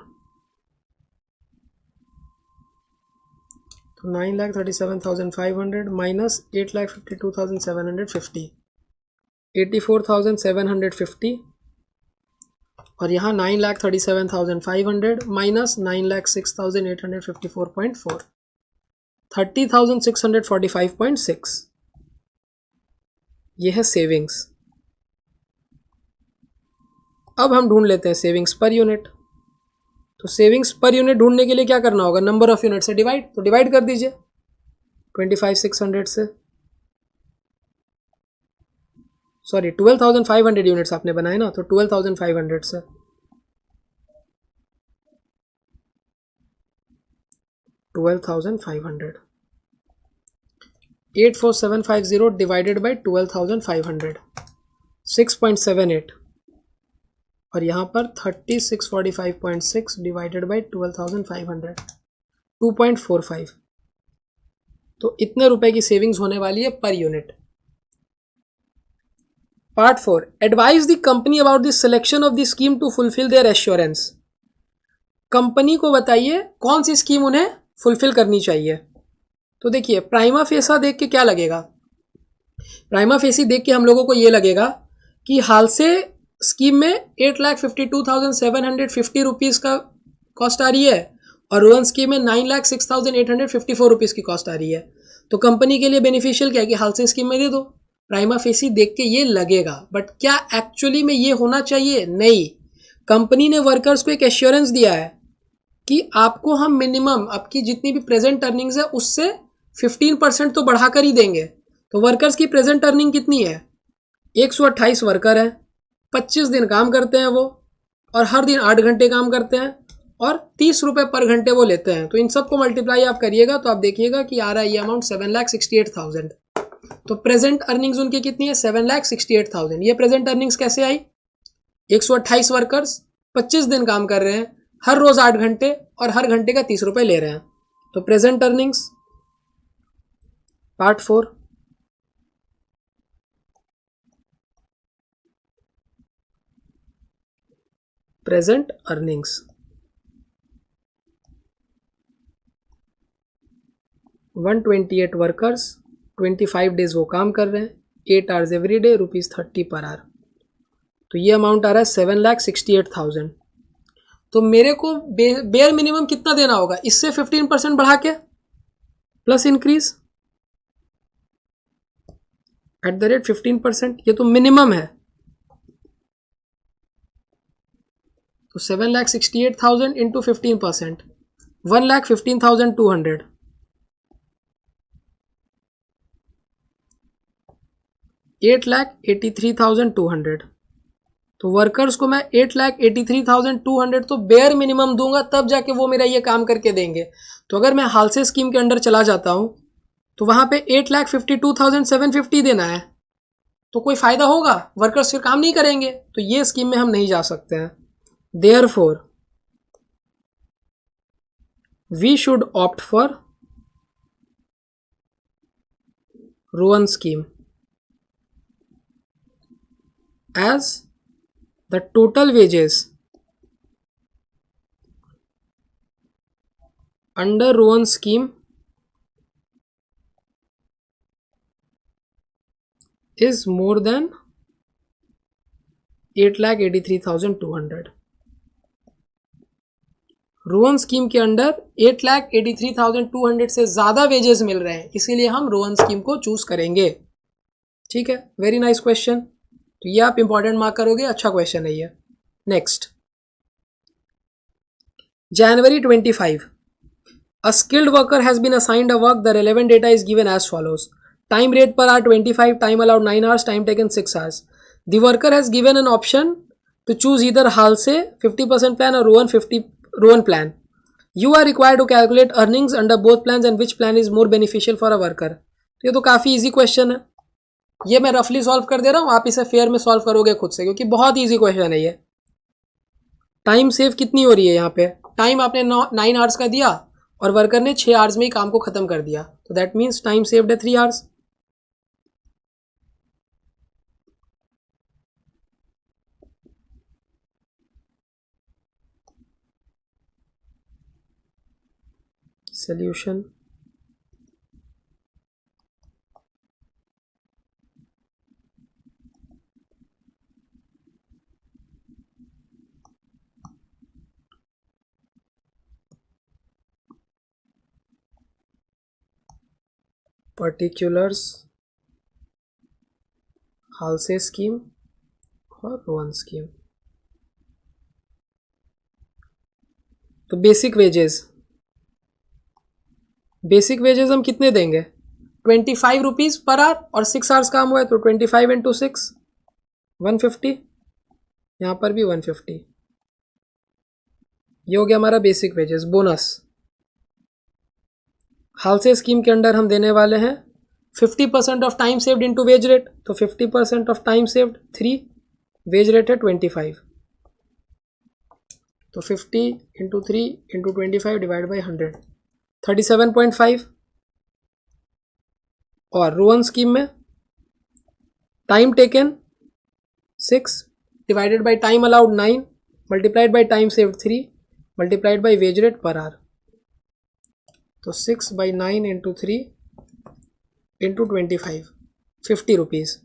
तो 9,37,500 माइनस 8,52,750, 84,750, और यहाँ 9,37,500 माइनस 9,06,854.4, 30,645.6। यह है सेविंग्स। अब हम ढूंढ लेते हैं सेविंग्स पर यूनिट। तो सेविंग्स पर यूनिट ढूंढने के लिए क्या करना होगा, नंबर ऑफ यूनिट से डिवाइड, तो डिवाइड कर दीजिए 25,600 से। सॉरी 12,500 यूनिट्स आपने बनाए ना, तो 12,500 से 12,500 84750 डिवाइडेड बाई 12,500 6.78 और यहाँ पर 3645.6 डिवाइडेड बाई 12,500 2.45। तो इतने रुपए की सेविंग्स होने वाली है per unit. Part 4, advise the company about the selection of the scheme to fulfil their assurance. Company को बताइए कौन सी स्कीम उन्हें फुलफिल करनी चाहिए। तो देखिए प्राइमा फेसा देख के क्या लगेगा, प्राइमा फेसी देख के हम लोगों को ये लगेगा कि हाल से स्कीम में 8,52,750 रुपीज़ का कॉस्ट आ रही है और रोहन स्कीम में 9,06,854 रुपीज़ की कॉस्ट आ रही है। तो कंपनी के लिए बेनिफिशियल क्या है कि हाल से स्कीम में दे दो। प्राइमा फेसी देख के ये लगेगा, बट क्या एक्चुअली में ये होना चाहिए? नहीं। कंपनी ने वर्कर्स को एक एश्योरेंस दिया है कि आपको हम मिनिमम आपकी जितनी भी प्रेजेंट अर्निंग्स है उससे 15% तो बढ़ाकर ही देंगे। तो वर्कर्स की प्रेजेंट अर्निंग कितनी है? 128 वर्कर हैं, 25 दिन काम करते हैं वो, और हर दिन 8 घंटे काम करते हैं और 30 रुपये पर घंटे वो लेते हैं। तो इन सबको मल्टीप्लाई आप करिएगा तो आप देखिएगा कि आ रहा है ये अमाउंट 7,68,000। तो प्रेजेंट अर्निंग्स उनकी कितनी है? 7,68,000। ये प्रेजेंट अर्निंग्स कैसे आई? 128 वर्कर्स 25 दिन काम कर रहे हैं, हर रोज 8 घंटे और हर घंटे का 30 रुपये ले रहे हैं। तो present earnings part 4, present earnings 128 workers 25 days वो काम कर रहे हैं, 8 आवर्स एवरी डे, ₹30 पर आवर। तो ये अमाउंट आ रहा है 7,68,000। तो मेरे को बेयर मिनिमम कितना देना होगा? इससे 15% बढ़ा के plus increase at the rate 15%, ये तो मिनिमम है। तो 7,68,000 इंटू 15%, 1,15,200। 8,83,200। तो वर्कर्स को मैं 8,83,200 तो बेयर मिनिमम दूंगा, तब जाके वो मेरा ये काम करके देंगे। तो अगर मैं हाल से स्कीम के अंडर चला जाता हूं तो वहां पे 8,52,750 देना है, तो कोई फायदा होगा? वर्कर्स फिर काम नहीं करेंगे, तो ये स्कीम में हम नहीं जा सकते हैं। Therefore we should opt for Rowan scheme as the total wages under Rohan scheme is more than 8,83,200। Rohan scheme के अंडर 8,83,200 से ज़्यादा वेजेस मिल रहे हैं, इसीलिए हम रोहन स्कीम को चूज करेंगे। ठीक है, वेरी नाइस क्वेश्चन। तो ये आप इंपॉर्टेंट मार्क करोगे, अच्छा क्वेश्चन है ये। Next, January 25, a skilled worker has been assigned a work. The relevant data is given as follows: time rate per hour 25, time allowed 9 hours, time taken 6 hours. The worker has given an option to choose either Halse 50% plan or Rohan plan. You are required to calculate earnings under both plans and which plan is more beneficial for a worker. तो ये तो काफ़ी इजी क्वेश्चन है, ये मैं रफली सॉल्व कर दे रहा हूँ, आप इसे फेयर में सॉल्व करोगे खुद से, क्योंकि बहुत इजी क्वेश्चन है ये। टाइम सेव कितनी हो रही है यहाँ पे? टाइम आपने 9 आवर्स का दिया और वर्कर ने 6 आवर्स में ही काम को खत्म कर दिया, तो दैट मीन्स टाइम सेव्ड है 3 आवर्स। सोल्यूशन, पर्टिकुलर्स, हालसे स्कीम और रोहन स्कीम। तो बेसिक वेजेस हम कितने देंगे? 25 रुपीज़ पर आवर, और 6 आवर्स काम हुआ है तो 25 इंटू 6 150, यहाँ पर भी 150। ये हो गया हमारा बेसिक वेजेस। बोनस हाल से स्कीम के अंडर हम देने वाले हैं 50% of time saved into wage rate, तो 50% of time saved 3, veg rate है 25, तो 50 इंटू 3 इंटू 25 डिवाइड बाई 100, 37.5। और रोवन स्कीम में time taken 6 divided by time allowed 9 multiplied by time saved 3 multiplied by veg rate per hour, तो 6/9 इंटू 3 इंटू 25, 50 रुपीज़।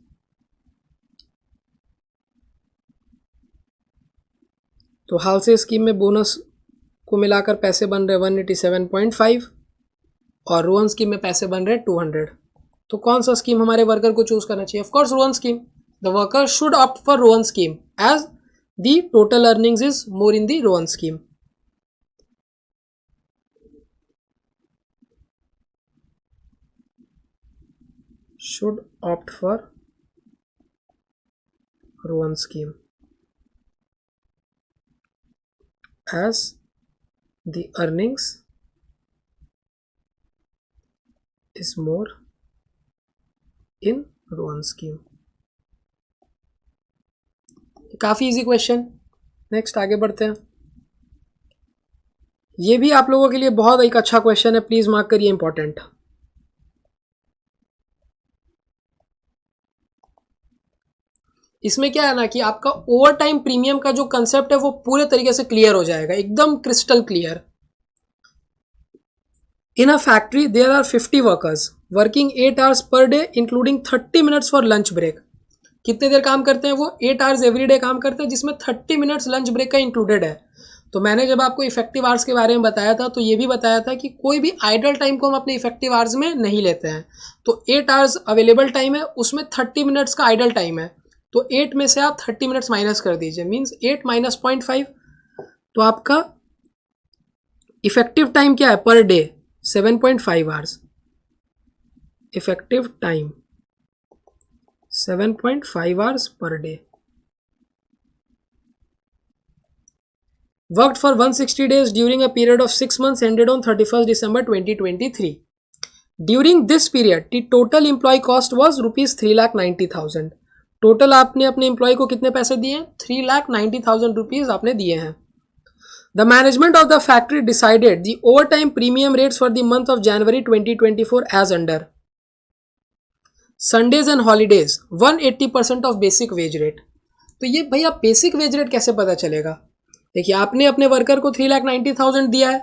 तो हाल से स्कीम में बोनस को मिलाकर पैसे बन रहे 187.5 और रोहन स्कीम में पैसे बन रहे 200। तो कौन सा स्कीम हमारे वर्कर को चूज करना चाहिए? Of course Rowan scheme. The worker should opt for Rowan scheme as the total earnings is more in the Rowan scheme. should opt for Rowan scheme as the earnings is more in Rowan scheme। काफी इजी क्वेश्चन। नेक्स्ट आगे बढ़ते हैं। ये भी आप लोगों के लिए बहुत एक अच्छा क्वेश्चन है, प्लीज मार्क करिए, इंपॉर्टेंट। इसमें क्या है ना कि आपका ओवर टाइम प्रीमियम का जो कंसेप्ट है वो पूरे तरीके से क्लियर हो जाएगा, एकदम crystal clear. In a factory there are 50 workers working 8 hours per day including 30 minutes for lunch break. कितने देर काम करते हैं वो? 8 आवर्स एवरी डे काम करते हैं, जिसमें 30 मिनट्स लंच ब्रेक का इंक्लूडेड है। तो मैंने जब आपको इफेक्टिव आवर्स के बारे में बताया था तो ये भी बताया था कि कोई भी आइडल टाइम को हम अपने इफेक्टिव आवर्स में नहीं लेते हैं। तो 8 आवर्स अवेलेबल टाइम है, उसमें 30 मिनट्स का आइडल टाइम है, तो 8 में से आप 30 मिनट्स माइनस कर दीजिए, मीन्स 8 माइनस 0.5। तो आपका इफेक्टिव टाइम क्या है per day? 7.5 hours. Effective time 7.5 hours per day. Worked for 160 days during a period of 6 months ended on 31 December 2023। During this period the total employee cost was ₹3,90,000। Total आपने अपने एम्प्लॉय को कितने पैसे दिए? 3,90,000 रुपीज आपने दिए हैं। The management of the factory decided the over time premium rates for the month of January 2024 as under. Sundays and holidays 180% of basic wage rate. तो ये भैया बेसिक वेज रेट कैसे पता चलेगा? देखिए, आपने अपने वर्कर को 3,90,000 दिया है,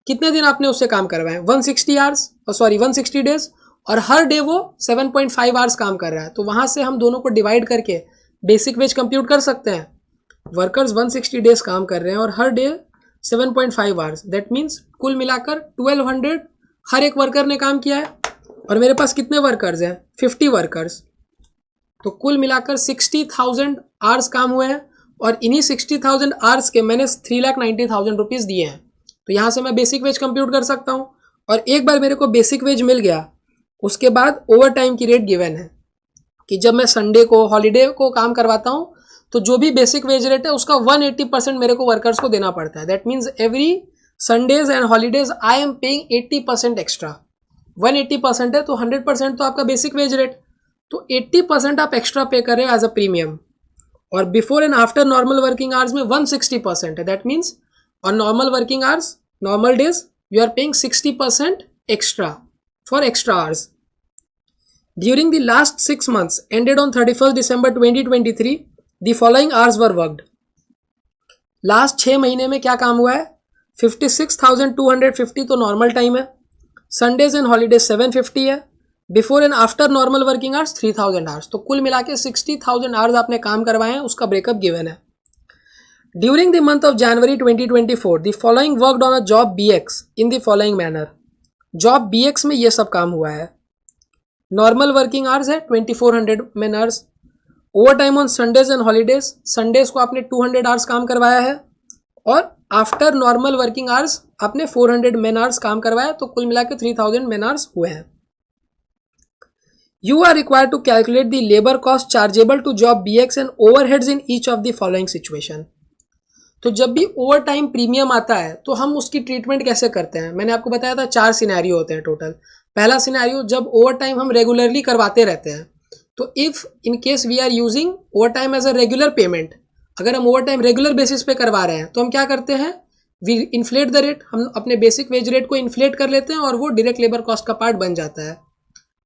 कितने दिन आपने उससे काम करवाए? 160 डेज, और हर डे वो 7.5 आवर्स काम कर रहा है। तो वहां से हम दोनों को डिवाइड करके बेसिक वेज कंप्यूट कर सकते हैं। वर्कर्स 160 डेज काम कर रहे हैं और हर डे 7.5 आवर्स, दैट मीन्स कुल मिलाकर 1200 हर एक वर्कर ने काम किया है। और मेरे पास कितने वर्कर्स हैं? 50 वर्कर्स, तो कुल मिलाकर 60,000 आवर्स काम हुए हैं, और इन्हीं 60,000 आवर्स के मैंने 3,90,000 रुपीज दिए हैं। तो यहाँ से मैं बेसिक वेज कंप्यूट कर सकता हूँ। और एक बार मेरे को बेसिक वेज मिल गया, उसके बाद ओवर टाइम की रेट गिवन है कि जब मैं संडे को, हॉलीडे को काम करवाता हूँ तो जो भी बेसिक वेज रेट है उसका 180% मेरे को वर्कर्स को देना पड़ता है। That means every Sundays and holidays I am paying 80% extra. 180% है तो 100% तो आपका बेसिक वेज रेट, तो 80% आप एक्स्ट्रा पे कर रहे हो एज अ प्रीमियम। और before and after normal working hours में 160% है। That means on normal working hours, normal days, you are paying 60% extra for extra hours. During the last 6 months ended on 31st December 2023, the following hours were worked. Last 6 महीने में क्या काम हुआ है? 56,250 तो नॉर्मल टाइम है, संडेज एंड हॉलीडेज 750 है, before and after normal working hours 3,000 hours. तो कुल मिला के 60,000 आवर्स आपने काम करवाए हैं, उसका ब्रेकअप गिवन है। During the month of January 2024 the following worked on a job BX in the following manner. Job BX में ये सब काम हुआ है। नॉर्मल वर्किंग आवर्स है 2400 man hours, over time on Sundays and holidays, Sundays को आपने 200 आवर्स काम करवाया है, और आफ्टर नॉर्मल वर्किंग आवर्स आपने 400 मैन आवर्स काम करवाया, तो कुल मिला के 3000 मैन आवर्स हुए हैं। You are required to calculate the labor cost chargeable to job BX and overheads in each of the following situation. तो जब भी ओवर टाइम प्रीमियम आता है तो हम उसकी ट्रीटमेंट कैसे करते हैं? मैंने आपको बताया था 4 सिनेरियो होते हैं टोटल. पहला सिनेरियो, जब ओवर टाइम हम रेगुलरली करवाते रहते हैं, तो if in case we are using overtime as a regular payment, अगर हम ओवर टाइम रेगुलर बेसिस पे करवा रहे हैं तो हम क्या करते हैं, वी इन्फ्लेट द रेट, हम अपने बेसिक वेज रेट को इन्फ्लेट कर लेते हैं और वो डायरेक्ट लेबर कॉस्ट का पार्ट बन जाता है.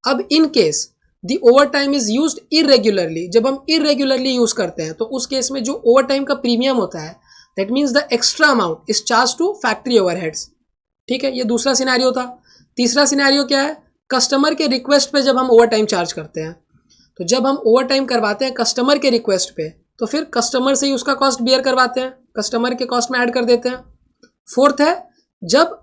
अब in case the over time is used irregularly, जब हम इरेगुलरली यूज करते हैं तो उस केस में जो ओवर टाइम का प्रीमियम होता है, that means the extra amount is charge to factory overheads. ठीक है, ये दूसरा सिनेरियो था. तीसरा सिनेरियो क्या है, कस्टमर के रिक्वेस्ट पे जब हम ओवर टाइम चार्ज करते हैं, तो जब हम ओवर टाइम करवाते हैं कस्टमर के रिक्वेस्ट पे, तो फिर कस्टमर से ही उसका कॉस्ट बियर करवाते हैं, कस्टमर के कॉस्ट में ऐड कर देते हैं. फोर्थ है, जब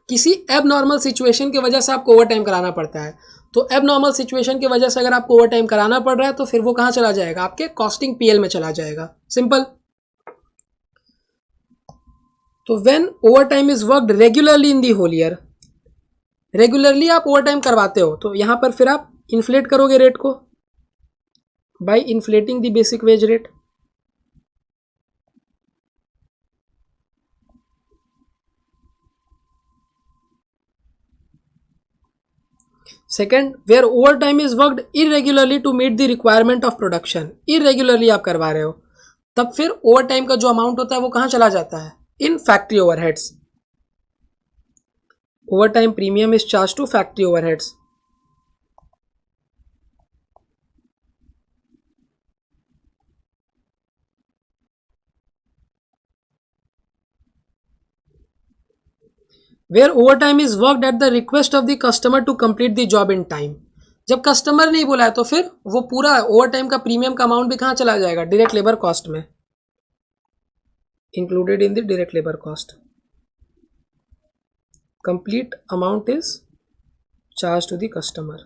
किसी एब नॉर्मल सिचुएशन की वजह से आपको ओवर टाइम कराना पड़ता है, तो एब नॉर्मल सिचुएशन की वजह से अगर आपको ओवर टाइम कराना पड़ रहा है तो फिर वो कहाँ चला जाएगा, आपके कॉस्टिंग पीएल में चला जाएगा. सिंपल. तो when over time is worked regularly in the whole year, regularly आप ओवर टाइम करवाते हो, तो यहां पर फिर आप इन्फ्लेट करोगे रेट को by inflating the basic wage rate. Second, where over time is worked irregularly to meet the requirement of production, irregularly आप करवा रहे हो, तब फिर ओवर टाइम का जो अमाउंट होता है वो कहाँ चला जाता है, in factory overheads. Over time premium is charge to factory overheads. Where over time is worked at the request of the customer to complete the job in time, जब कस्टमर नहीं बोला है तो फिर वो पूरा ओवर टाइम का प्रीमियम का अमाउंट भी कहाँ चला जाएगा, डायरेक्ट लेबर कॉस्ट में, included in the direct labour cost. Complete amount is charge to the customer.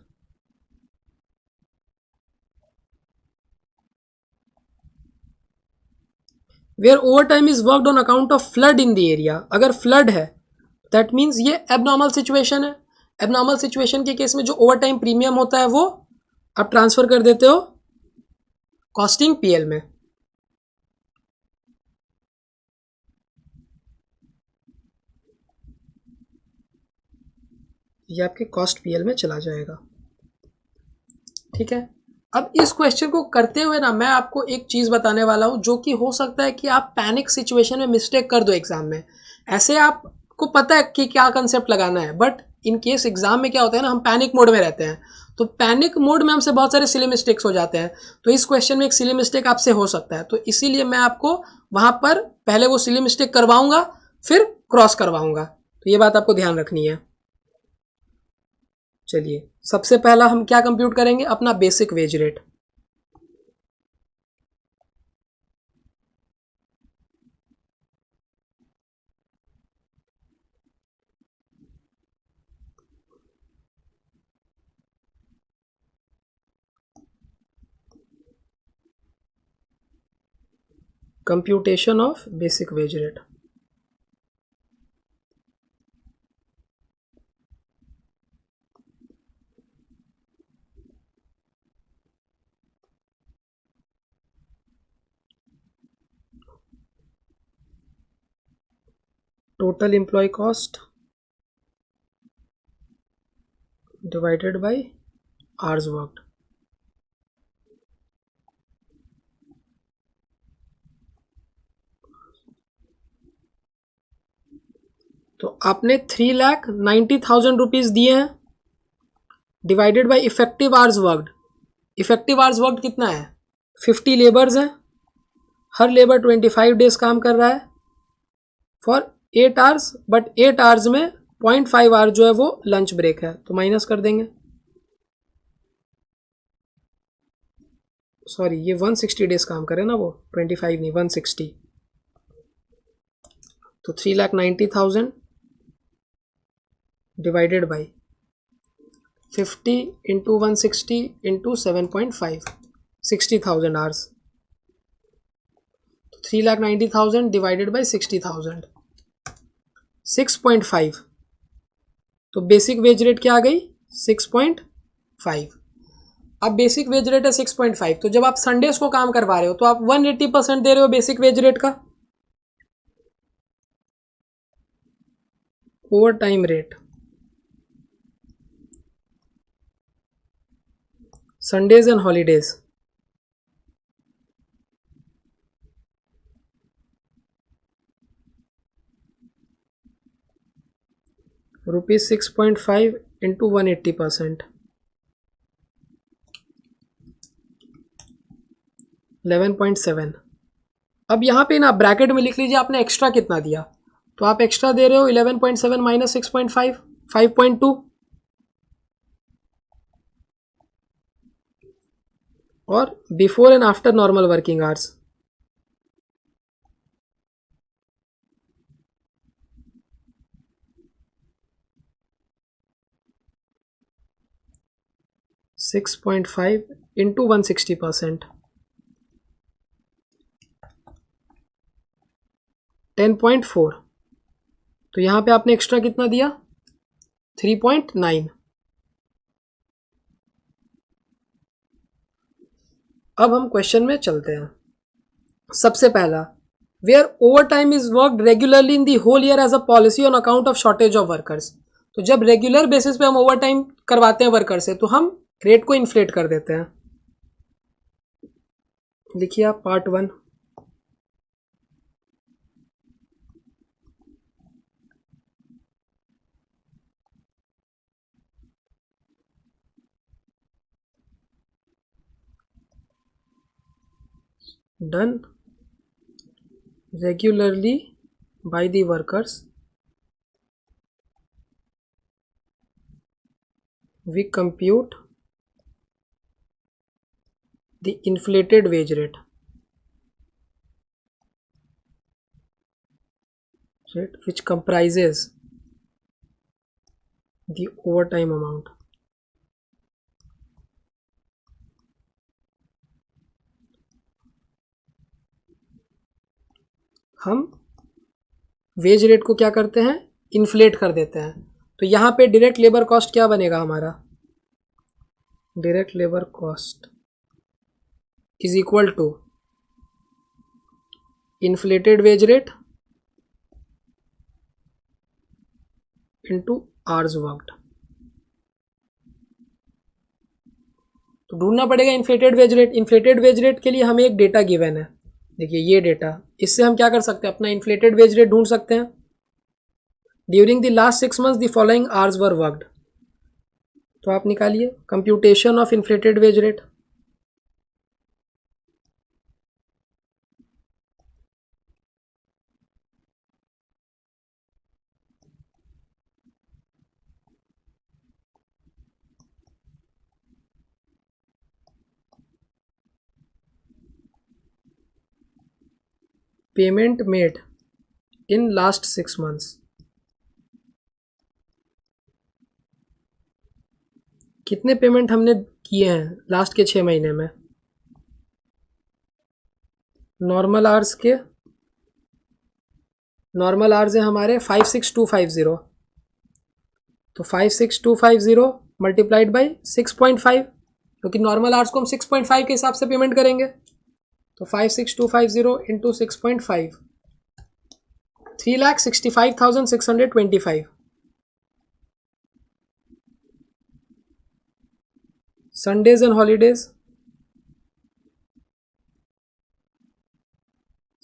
Where over time is worked on account of flood in the area, अगर फ्लड है दैट मीन्स ये एबनॉर्मल सिचुएशन है. एबनॉर्मल सिचुएशन के केस में जो ओवर टाइम प्रीमियम होता है वो आप ट्रांसफर कर देते हो कॉस्टिंग पीएल में. ये आपके कॉस्ट पीएल में चला जाएगा. ठीक है, अब इस क्वेश्चन को करते हुए ना मैं आपको एक चीज बताने वाला हूं जो कि हो सकता है कि आप पैनिक सिचुएशन में मिस्टेक कर दो एग्जाम में. ऐसे आपको पता है कि क्या कंसेप्ट लगाना है, बट इन केस एग्जाम में क्या होता है ना, हम पैनिक मोड में रहते हैं, तो पैनिक मोड में हमसे बहुत सारे सिली मिस्टेक्स हो जाते हैं. तो इस क्वेश्चन में एक सिली मिस्टेक आपसे हो सकता है, तो इसीलिए मैं आपको वहां पर पहले वो सिली मिस्टेक करवाऊंगा फिर क्रॉस करवाऊंगा. तो ये बात आपको ध्यान रखनी है. चलिए, सबसे पहला हम क्या कंप्यूट करेंगे, अपना basic wage rate. Computation of basic wage rate. Total employee cost divided by hours worked. तो आपने 3,90,000 रुपीज दिए हैं, divided by effective hours worked. Effective hours worked कितना है, 50 लेबर्स हैं, हर लेबर 25 डेज काम कर रहा है फॉर 8 आवर्स, बट 8 आवर्स में 0.5 आवर जो है वो लंच ब्रेक है, तो माइनस कर देंगे. सॉरी, ये 160 डेज काम करे ना, वो 25 नहीं 160. तो 3,90,000 divided by 50 into 160 into 7.5, 60,000 hours. तो 3,90,000 डिवाइडेड बाई 60,000, 6.5. तो बेसिक वेज रेट क्या आ गई, 6.5. अब बेसिक वेज रेट है 6.5, तो जब आप संडेज को काम करवा रहे हो तो आप 180% दे रहे हो बेसिक वेज रेट का। Over time rate Sundays and holidays ₹6.5 into 180%, 11.7। अब यहाँ पे ना ब्रैकेट में लिख लीजिए आपने एक्स्ट्रा कितना दिया, तो आप एक्स्ट्रा दे रहे हो 11.7 माइनस 6.5, 5.2, और before and after normal working hours 6.5 into 160%, 10.4। तो यहाँ पे आपने एक्स्ट्रा कितना दिया 3.9। अब हम क्वेश्चन में चलते हैं। सबसे पहला, where over time is worked regularly in the whole year as a policy on account of shortage of workers. तो जब रेगुलर बेसिस पे हम ओवर टाइम करवाते हैं वर्कर से तो हम रेट को इन्फ्लेट कर देते हैं। लिखिए आप part 1। Done regularly by the workers, we compute the inflated wage rate, which comprises the overtime amount. हम वेज रेट को क्या करते हैं इन्फ्लेट कर देते हैं। तो यहाँ पे डायरेक्ट लेबर कॉस्ट क्या बनेगा हमारा, direct labour cost is equal to inflated wage rate into hours worked. तो ढूंढना पड़ेगा inflated wage rate. Inflated wage rate के लिए हमें एक डेटा गिवन है, देखिए ये डेटा, इससे हम क्या कर सकते हैं अपना इन्फ्लेटेड वेज रेट ढूंढ सकते हैं। During the last 6 months the following hours were worked. तो आप निकालिए computation of inflated wage rate. Payment made in last 6 months, कितने पेमेंट हमने किए हैं लास्ट के 6 महीने में। नॉर्मल आवर्स के, नॉर्मल आवर्स है हमारे 56250, तो 56250 मल्टीप्लाइड बाई 6.5, क्योंकि नॉर्मल आवर्स को हम 6.5 के हिसाब से पेमेंट करेंगे। तो 56250 into 6.5, 3,65,625। Sundays and holidays,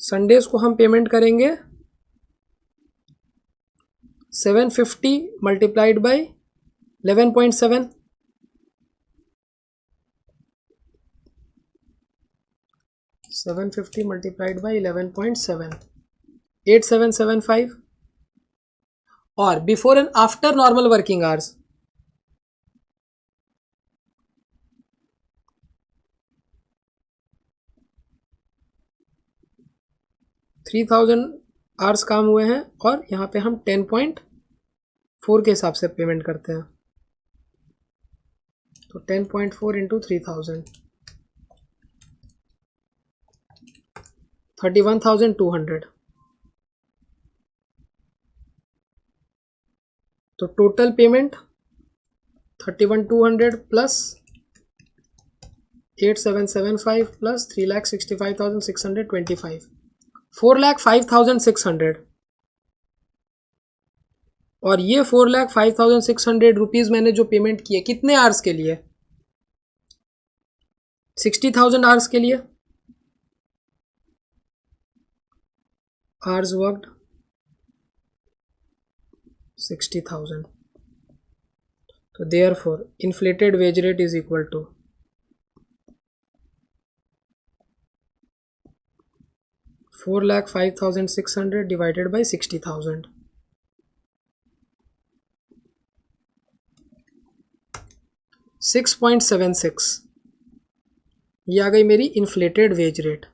Sundays को हम पेमेंट करेंगे 750 मल्टीप्लाइड बाई 11.7, 750 मल्टीप्लाइड बाई 11.7, 8775। और before and after normal working hours 3000 hours काम हुए हैं, और यहाँ पे हम 10.4 के हिसाब से पेमेंट करते हैं। तो 10.4 इंटू 3000, 31,200। तो टोटल पेमेंट 31,200 प्लस 8775 प्लस 3,65,625, 4,05,600, और ये 4,05,600 रुपीज़ मैंने जो पेमेंट किए कितने आवर्स के लिए? 60,000 आवर्स के लिए. Hours worked 60,000. तो therefore inflated wage rate is equal to 4,05,600 divided by 60,000. 6.76 ये आ गई मेरी inflated wage rate.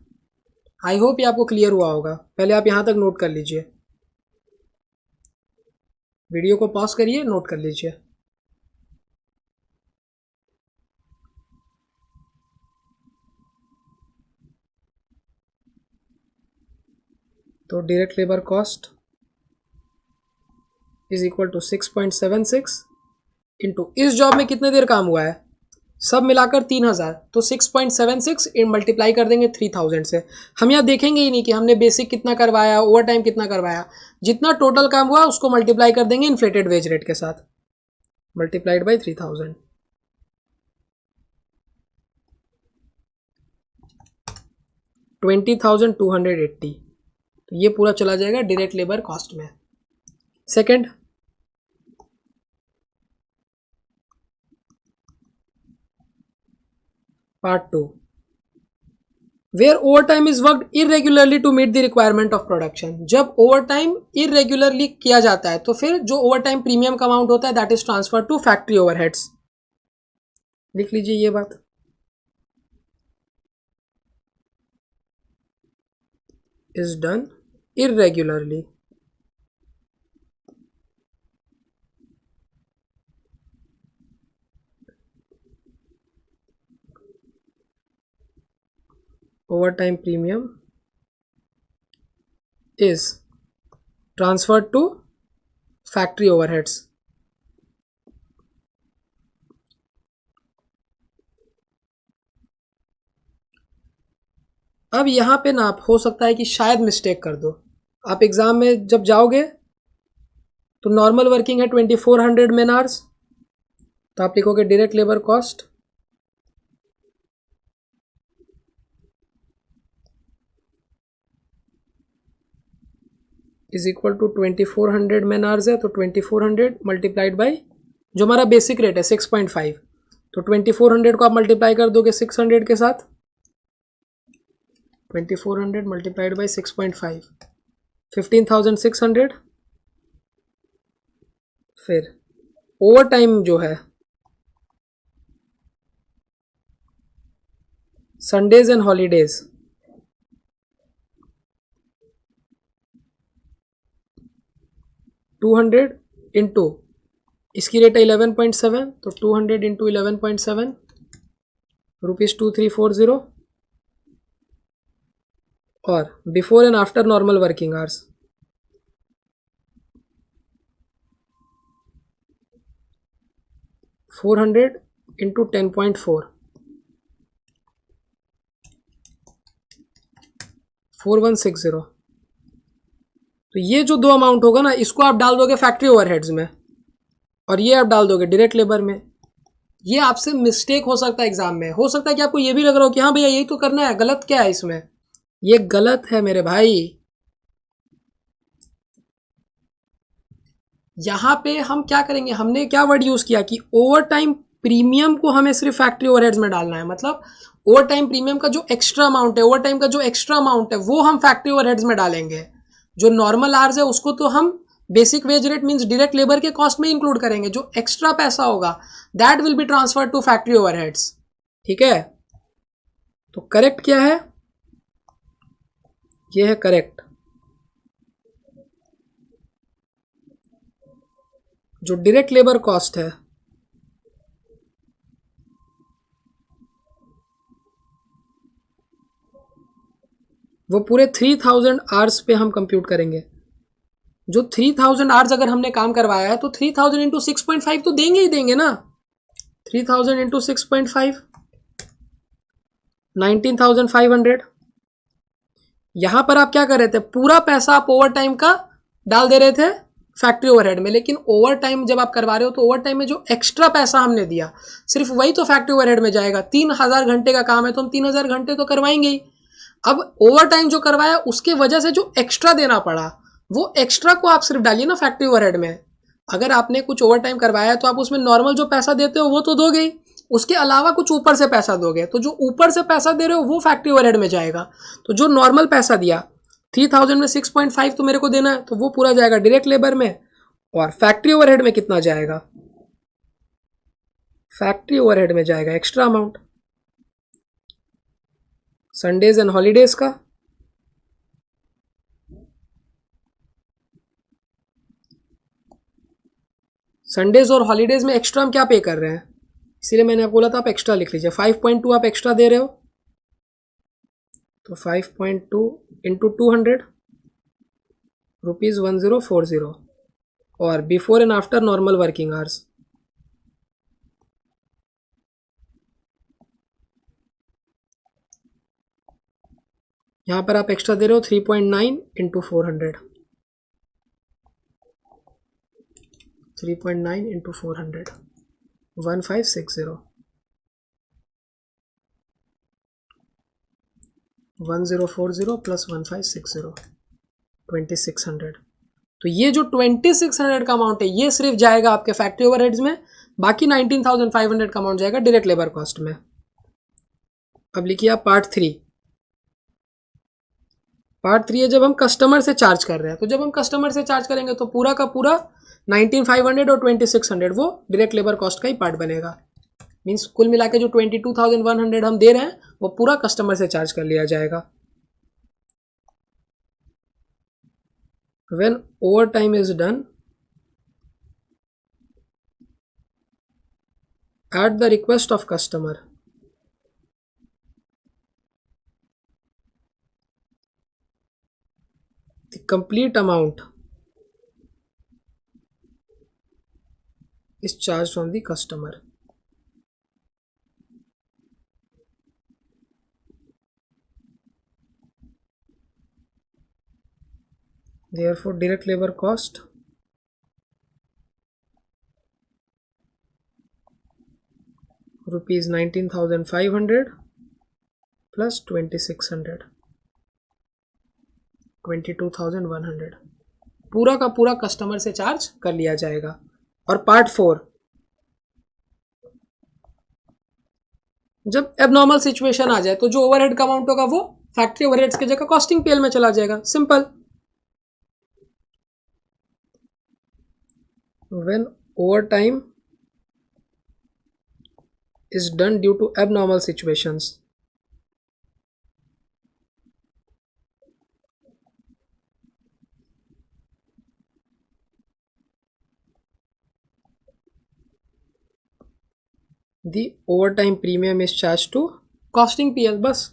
I hope ये आपको क्लियर हुआ होगा. पहले आप यहाँ तक नोट कर लीजिए, वीडियो को पॉज करिए, नोट कर लीजिए. तो direct labour cost is equal to 6.76 into इस जॉब में कितने देर काम हुआ है, सब मिलाकर 3,000. तो 6.76 मल्टीप्लाई कर देंगे 3,000 से. हम यहाँ देखेंगे ही नहीं कि हमने बेसिक कितना करवाया, ओवर टाइम कितना करवाया. जितना टोटल काम हुआ उसको मल्टीप्लाई कर देंगे इन्फ्लेटेड वेज रेट के साथ, मल्टीप्लाइड बाई 3,000. 20,280. तो ये पूरा चला जाएगा डायरेक्ट लेबर कॉस्ट में. Second, part 2, where over time is worked irregularly to meet the requirement of production. जब ओवर टाइम इरेगुलरली किया जाता है तो फिर जो ओवर टाइम प्रीमियम का अमाउंट होता है that is transfer to factory overheads. लिख लीजिए ये बात. Is done irregularly. Overtime premium is transferred to factory overheads. अब यहाँ पे ना आप हो सकता है कि शायद मिस्टेक कर दो. आप एग्ज़ाम में जब जाओगे तो नॉर्मल वर्किंग है 2400 मैन आवर्स, तो आप लिखोगे direct labour cost is equal to 2400 man hours है, तो 2400 मल्टीप्लाइड बाई जो हमारा बेसिक रेट है 6.5. तो 2400 को आप मल्टीप्लाई कर दोगे 600 के साथ. 2400 मल्टीप्लाइड बाई 6.5, 15,600. फिर ओवर टाइम जो है संडेज एंड हॉलीडेज 200 इंटू इसकी रेट है 11.7, तो 200 इंटू 11.7 रुपीज़ 2340. और before and after normal working hours 400 into 10.4 4160. तो ये जो दो अमाउंट होगा ना इसको आप डाल दोगे फैक्ट्री ओवरहेड्स में और ये आप डाल दोगे डायरेक्ट लेबर में. ये आपसे मिस्टेक हो सकता है एग्जाम में. हो सकता है कि आपको ये भी लग रहा हो कि हाँ भैया यही तो करना है, गलत क्या है इसमें. ये गलत है मेरे भाई. यहां पे हम क्या करेंगे, हमने क्या वर्ड यूज किया कि ओवर टाइम प्रीमियम को हमें सिर्फ फैक्ट्री ओवरहेड्स में डालना है. मतलब ओवर टाइम प्रीमियम का जो एक्स्ट्रा अमाउंट है, ओवर टाइम का जो एक्स्ट्रा अमाउंट है वो हम फैक्ट्री ओवरहेड्स में डालेंगे. जो नॉर्मल आवर्स है उसको तो हम basic wage rate means direct labour के कॉस्ट में इंक्लूड करेंगे. जो एक्स्ट्रा पैसा होगा that will be transfer to factory overheads. ठीक है, तो करेक्ट क्या है, ये है करेक्ट. जो डायरेक्ट लेबर कॉस्ट है वो पूरे 3000 आवर्स पे हम कंप्यूट करेंगे. जो 3000 आवर्स अगर हमने काम करवाया है तो 3000 इंटू 6.5 तो देंगे ही देंगे ना. 3000 इंटू 6.5 19,500। यहां पर आप क्या कर रहे थे, पूरा पैसा आप ओवर टाइम का डाल दे रहे थे फैक्ट्री ओवरहेड में, लेकिन ओवर टाइम जब आप करवा रहे हो तो ओवर टाइम में जो एक्स्ट्रा पैसा हमने दिया सिर्फ वही तो फैक्ट्री ओवरहेड में जाएगा। 3,000 घंटे का काम है तो हम 3,000 घंटे तो करवाएंगे ही। अब ओवर टाइम जो करवाया उसके वजह से जो एक्स्ट्रा देना पड़ा वो एक्स्ट्रा को आप सिर्फ डालिए ना फैक्ट्री ओवरहेड में। अगर आपने कुछ ओवर टाइम करवाया तो आप उसमें नॉर्मल जो पैसा देते हो वो तो दोगे ही, उसके अलावा कुछ ऊपर से पैसा दोगे, तो जो ऊपर से पैसा दे रहे हो वो फैक्ट्री ओवरहेड में जाएगा। तो जो नॉर्मल पैसा दिया 3,000 में 6.5 तो मेरे को देना है, तो वो पूरा जाएगा डायरेक्ट लेबर में। और फैक्ट्री ओवरहेड में कितना जाएगा, फैक्ट्री ओवरहेड में जाएगा extra amount Sundays and holidays का। संडेज और हॉलीडेज में एक्स्ट्रा हम क्या पे कर रहे हैं, इसीलिए मैंने आपको बोला था आप एक्स्ट्रा लिख लीजिए। 5.2 आप एक्स्ट्रा दे रहे हो तो 5.2 इंटू 200 ₹1040 और before and after normal working hours यहां पर आप एक्स्ट्रा दे रहे हो 3.9 इंटू 400, 3.9 इंटू 400 1560 1040 प्लस 1560 2600। तो ये जो 2600 का अमाउंट है ये सिर्फ जाएगा आपके फैक्ट्री ओवरहेड्स में, बाकी 19,500 का अमाउंट जाएगा डायरेक्ट लेबर कॉस्ट में। अब लिखिए आप पार्ट 3। पार्ट 3 है जब हम कस्टमर से चार्ज कर रहे हैं, तो जब हम कस्टमर से चार्ज करेंगे तो पूरा का पूरा 19,500 और 2600 वो डायरेक्ट लेबर कॉस्ट का ही पार्ट बनेगा। मीन्स कुल मिला के जो 22,100 हम दे रहे हैं वो पूरा कस्टमर से चार्ज कर लिया जाएगा। When overtime is done at the request of customer, the complete amount is charged from the customer. Therefore, direct labor cost rupees 19,500 plus 2,600 22,100 पूरा का पूरा कस्टमर से चार्ज कर लिया जाएगा। और पार्ट 4 जब एबनॉर्मल सिचुएशन आ जाए तो जो ओवरहेड का अमाउंट होगा वो फैक्ट्री ओवरहेड्स की जगह कॉस्टिंग पीएल में चला जाएगा। Simple. When overtime is done due to abnormal situations, the overtime premium is charged to costing PL बस।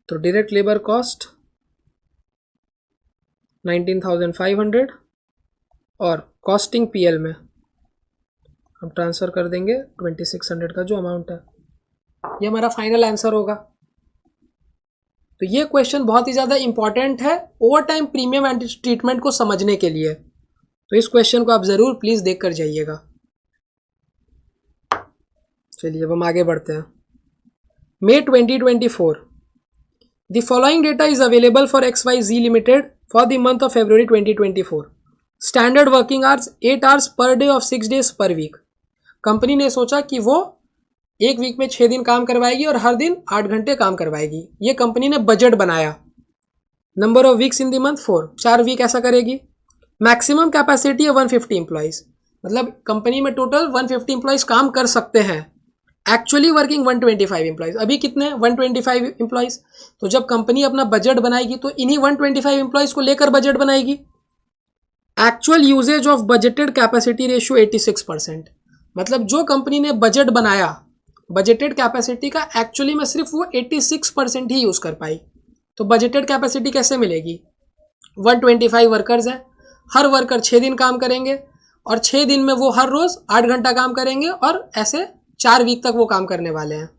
तो डायरेक्ट लेबर कॉस्ट 19,500 और कॉस्टिंग पीएल में हम ट्रांसफ़र कर देंगे 2,600 का जो अमाउंट है। ये हमारा फाइनल आंसर होगा। तो ये क्वेश्चन बहुत ही ज़्यादा इंपॉर्टेंट है over time premium and treatment को समझने के लिए। तो इस क्वेश्चन को आप ज़रूर प्लीज़ देख कर जाइएगा। चलिए अब हम आगे बढ़ते हैं। May 2024, the following data is available for XYZ Limited for the month of February 2024. Standard working hours 8 hours per day of 6 days per week. Company ने सोचा कि वो एक वीक में 6 दिन काम करवाएगी और हर दिन 8 घंटे काम करवाएगी। ये कंपनी ने बजट बनाया। Number of weeks in the month 4, 4 week ऐसा करेगी। मैक्सिमम कैपेसिटी है 150 एम्प्लॉइज, मतलब कंपनी में टोटल 150 एम्प्लॉइज काम कर सकते हैं। एक्चुअली वर्किंग 125 एम्प्लॉइज, अभी कितने हैं 125 एम्प्लॉइज। तो जब कंपनी अपना बजट बनाएगी तो इन्हीं 125 एम्प्लॉइज को लेकर बजट बनाएगी। Actual usage of budgeted capacity ratio 86%, मतलब जो कंपनी ने बजट बनाया बजटेड कैपेसिटी का एक्चुअली में सिर्फ वो 86% ही यूज़ कर पाई। तो बजटेड कैपेसिटी कैसे मिलेगी? 125 वर्कर्स हैं, हर वर्कर 6 दिन काम करेंगे और 6 दिन में वो हर रोज़ 8 घंटा काम करेंगे और ऐसे 4 वीक तक वो काम करने वाले हैं।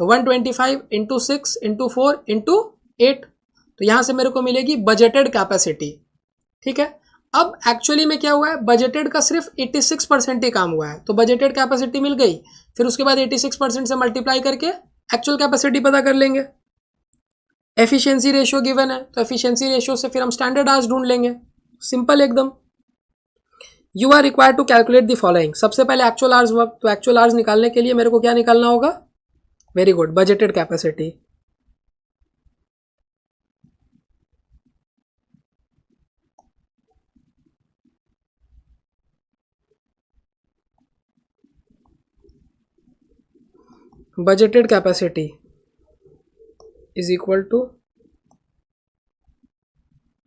तो 125 इंटू 6 इंटू 4 इंटू 8, तो यहाँ से मेरे को मिलेगी बजटेड कैपेसिटी। ठीक है, अब एक्चुअली में क्या हुआ है, बजटेड का सिर्फ 86% ही काम हुआ है, तो बजटेड कैपेसिटी मिल गई। फिर उसके बाद 86% से मल्टीप्लाई करके एक्चुअल कैपेसिटी पता कर लेंगे। एफिशिएंसी रेशियो गिवन है, तो एफिशिएंसी रेशियो से फिर हम स्टैंडर्ड आवर्स ढूंढ लेंगे, सिंपल एकदम। You are required to calculate the following. सबसे पहले एक्चुअल आवर्स वर्क, तो एक्चुअल आवर्स निकालने के लिए मेरे को क्या निकालना होगा? Very good, budgeted capacity. Budgeted capacity is equal to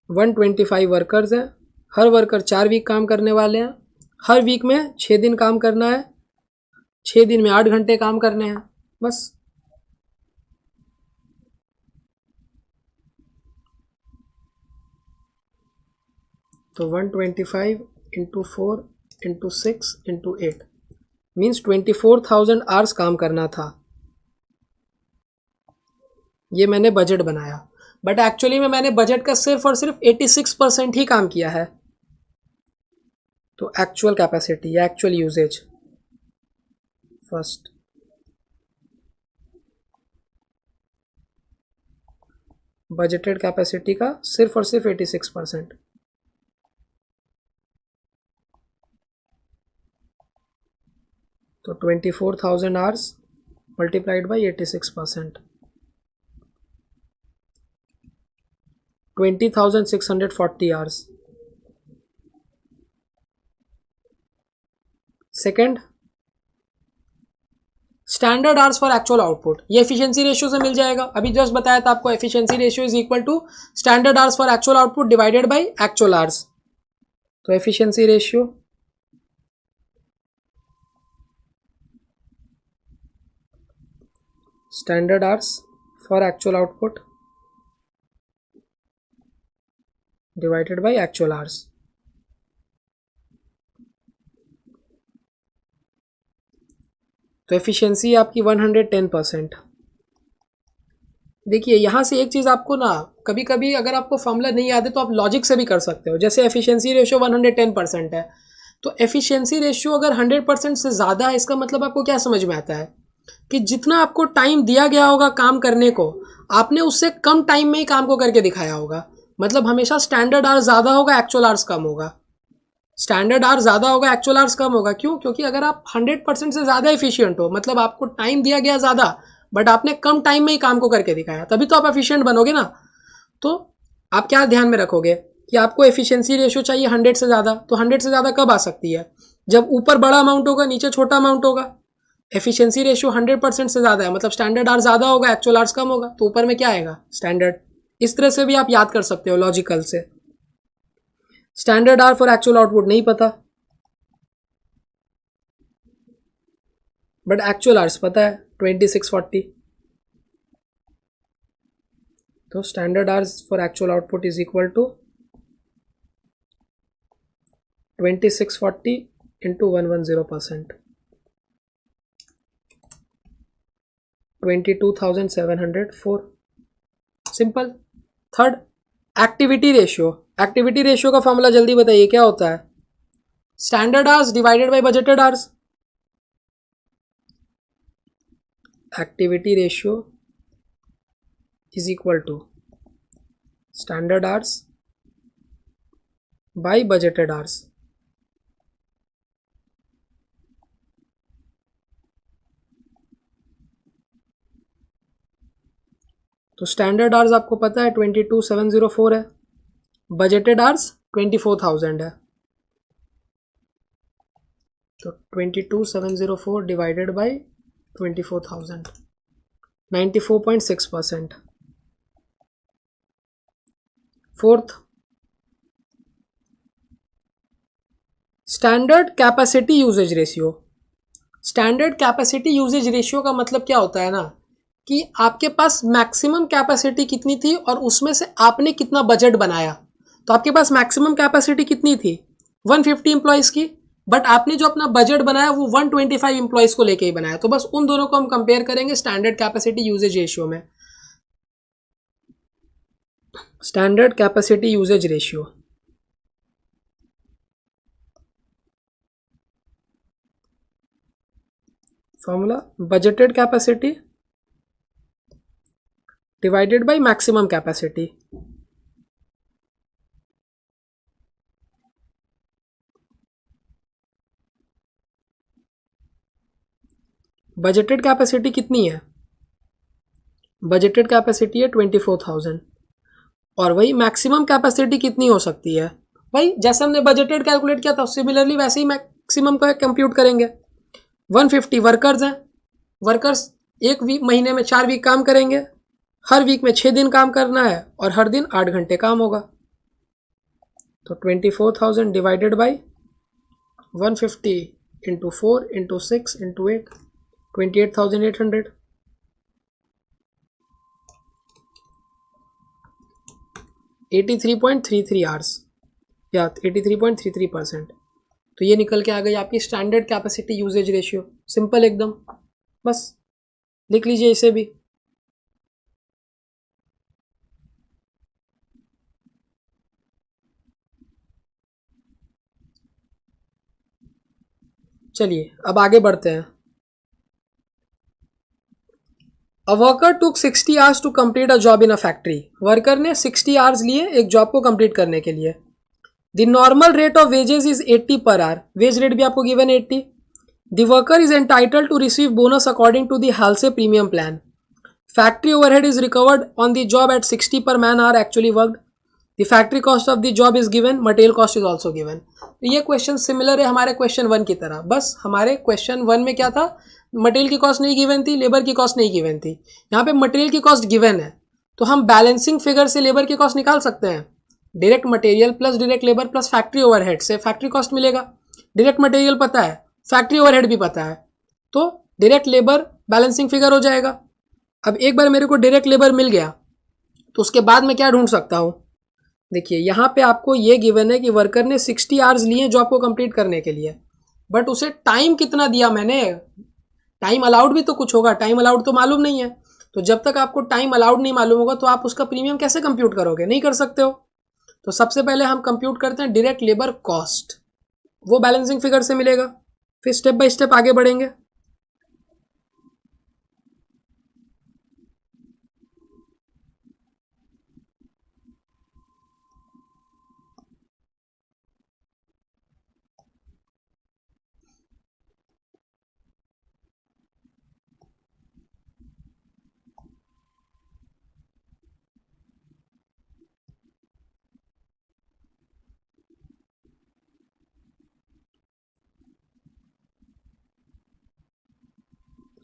125 workers हैं, हर वर्कर 4 वीक काम करने वाले हैं, हर वीक में 6 दिन काम करना है, 6 दिन में 8 घंटे काम करने हैं, बस। तो 125 into 4 into 6 into 8 means 24,000 hours काम करना था। ये मैंने बजट बनाया, बट एक्चुअली में मैंने बजट का सिर्फ और सिर्फ 86% ही काम किया है। तो एक्चुअल कैपेसिटी या actual usage first, budgeted capacity का सिर्फ और सिर्फ 86%, तो 24,000 hours multiplied by 86%, 20,640 hours. Second, standard hours for actual output, ये एफिशिएंसी रेशियो से मिल जाएगा। अभी जस्ट बताया था आपको, efficiency ratio is equal to standard hours for actual output divided by actual hours. तो efficiency ratio standard hours for actual output divided by actual hours. तो एफिशिएंसी आपकी 110%। देखिए यहाँ से एक चीज़ आपको ना, कभी कभी अगर आपको फॉर्मूला नहीं याद है तो आप लॉजिक से भी कर सकते हो। जैसे एफिशिएंसी रेशियो 110% है, तो एफिशिएंसी रेशियो अगर 100% से ज़्यादा है, इसका मतलब आपको क्या समझ में आता है कि जितना आपको टाइम दिया गया होगा काम करने को, आपने उससे कम टाइम में ही काम को करके दिखाया होगा। मतलब हमेशा स्टैंडर्ड आवर्स ज़्यादा होगा, एक्चुअल आवर्स कम होगा। स्टैंडर्ड आवर्स ज़्यादा होगा, एक्चुअल आवर्स कम होगा। क्यों? क्योंकि अगर आप 100% से ज़्यादा एफिशिएंट हो, मतलब आपको टाइम दिया गया ज़्यादा बट आपने कम टाइम में ही काम को करके दिखाया, तभी तो आप एफिशिएंट बनोगे ना। तो आप क्या ध्यान में रखोगे कि आपको एफिशिएंसी रेशियो चाहिए 100 से ज़्यादा। तो 100 से ज़्यादा कब आ सकती है? जब ऊपर बड़ा अमाउंट होगा, नीचे छोटा अमाउंट होगा। एफिशिएंसी रेशियो 100% से ज़्यादा है, मतलब स्टैंडर्ड आवर्स ज़्यादा होगा, एक्चुअल आवर्स कम होगा, तो ऊपर में क्या आएगा? स्टैंडर्ड। इस तरह से भी आप याद कर सकते हो लॉजिकल से। Standard hour for actual output नहीं पता, बट एक्चुअल आवर्स पता है 2640। तो standard hours for actual output is equal to 2640 into 110%, 22,704। Simple. Third, activity ratio. Activity ratio का फॉर्मूला जल्दी बताइए क्या होता है? Standard hours divided by budgeted hours. Activity ratio is equal to standard hours by budgeted hours. तो स्टैंडर्ड आवर्स आपको पता है 22,704 है, बजटेड आवर्स 24,000 है। तो 22,704 divided by 24,000, 94.6%। Fourth, standard capacity usage ratio. Standard capacity usage ratio का मतलब क्या होता है ना, कि आपके पास मैक्सिमम कैपेसिटी कितनी थी और उसमें से आपने कितना बजट बनाया। तो आपके पास मैक्सिमम कैपेसिटी कितनी थी 150 एम्प्लॉयज़ की, बट आपने जो अपना बजट बनाया वो 125 एम्प्लॉयज़ को लेके ही बनाया। तो बस उन दोनों को हम कंपेयर करेंगे स्टैंडर्ड कैपेसिटी यूजेज रेशियो में। Standard capacity usage ratio, formula budgeted capacity divided by maximum capacity. Budgeted capacity कितनी है, बजटेड कैपेसिटी है 24,000, और वही मैक्सिमम कैपेसिटी कितनी हो सकती है, भाई जैसे हमने बजटेड कैलकुलेट किया था सिमिलरली वैसे ही मैक्सिमम का कंप्यूट करेंगे। 150 वर्कर्स हैं, वर्कर्स एक वीक महीने में 4 वीक काम करेंगे, हर वीक में 6 दिन काम करना है और हर दिन 8 घंटे काम होगा। तो 24,000 divided by 150 into 4 into 6 into 8, 28,800। 83.33 hours या 83.33%। तो ये निकल के आ गई आपकी standard capacity usage ratio. Simple एकदम, बस लिख लीजिए इसे भी। चलिए अब आगे बढ़ते हैं। A worker took 60 hours to complete a job in a factory. Worker ने 60 आवर्स लिए एक जॉब को कंप्लीट करने के लिए। The normal rate of wages is 80 per hour, wage rate भी आपको गिवन है 80। The worker is entitled to receive bonus according to the Halsey premium plan. Factory overhead is recovered on the job at 60 per man hour actually worked. The factory cost of the job is given, material cost is also given. तो ये क्वेश्चन सिमिलर है हमारे क्वेश्चन 1 की तरह, बस हमारे क्वेश्चन 1 में क्या था, मटेरियल की कॉस्ट नहीं गिवन थी, लेबर की कॉस्ट नहीं गिवन थी। यहाँ पे मटेरियल की कॉस्ट गिवन है, तो हम बैलेंसिंग फिगर से लेबर की कॉस्ट निकाल सकते हैं। Direct material plus direct labour plus factory overhead से फैक्ट्री कॉस्ट मिलेगा। डायरेक्ट मटेरियल पता है, फैक्ट्री ओवरहेड भी पता है, तो डायरेक्ट लेबर बैलेंसिंग फिगर हो जाएगा। अब एक बार मेरे को डायरेक्ट लेबर मिल गया तो उसके बाद मैं क्या ढूंढ सकता हूँ, देखिए यहाँ पे आपको ये गिवन है कि वर्कर ने 60 आवर्स लिए जॉब को कंप्लीट करने के लिए, बट उसे टाइम कितना दिया मैंने, टाइम अलाउड भी तो कुछ होगा, टाइम अलाउड तो मालूम नहीं है। तो जब तक आपको टाइम अलाउड नहीं मालूम होगा तो आप उसका प्रीमियम कैसे कंप्यूट करोगे, नहीं कर सकते हो। तो सबसे पहले हम कंप्यूट करते हैं डायरेक्ट लेबर कॉस्ट, वो बैलेंसिंग फिगर से मिलेगा, फिर स्टेप बाय स्टेप आगे बढ़ेंगे।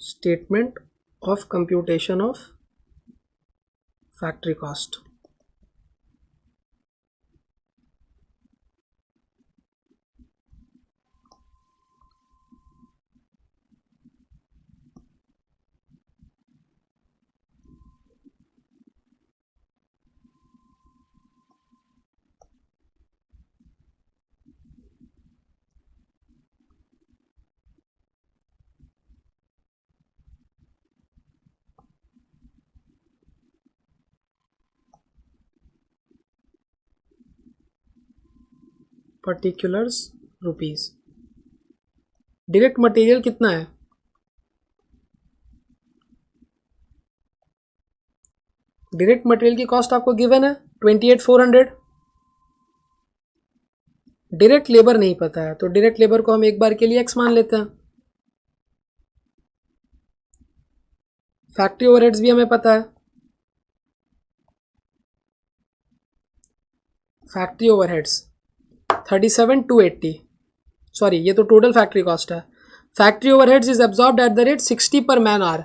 Statement of computation of factory cost. Particulars rupees. Direct material कितना है, डायरेक्ट मटेरियल की कॉस्ट आपको गिवन है 28,400। डायरेक्ट लेबर नहीं पता है तो डायरेक्ट लेबर को हम एक बार के लिए एक्स मान लेते हैं। फैक्ट्री ओवरहेड्स भी हमें पता है, फैक्ट्री ओवरहेड्स 37,280, सॉरी ये तो टोटल फैक्ट्री कॉस्ट है। Factory overheads is absorbed at the rate 60 per man our,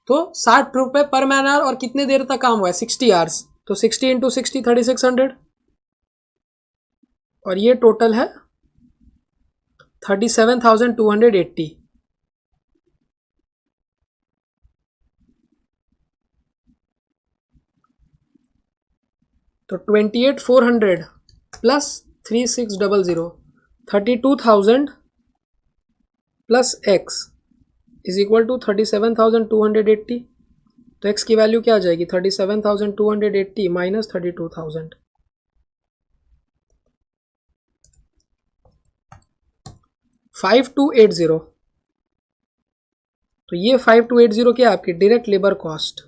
तो 60 रुपये पर मैन आवर, और कितने देर तक काम हुआ है 60 आवर्स, तो 60 इंटू 60 3600, और ये टोटल है 37,280। तो 28,400 plus 3600 32,000 plus x is equal to 37,280। तो x की वैल्यू क्या आ जाएगी 37,280 माइनस 32,000। 5280। तो ये 5280 क्या है आपकी डायरेक्ट लेबर कॉस्ट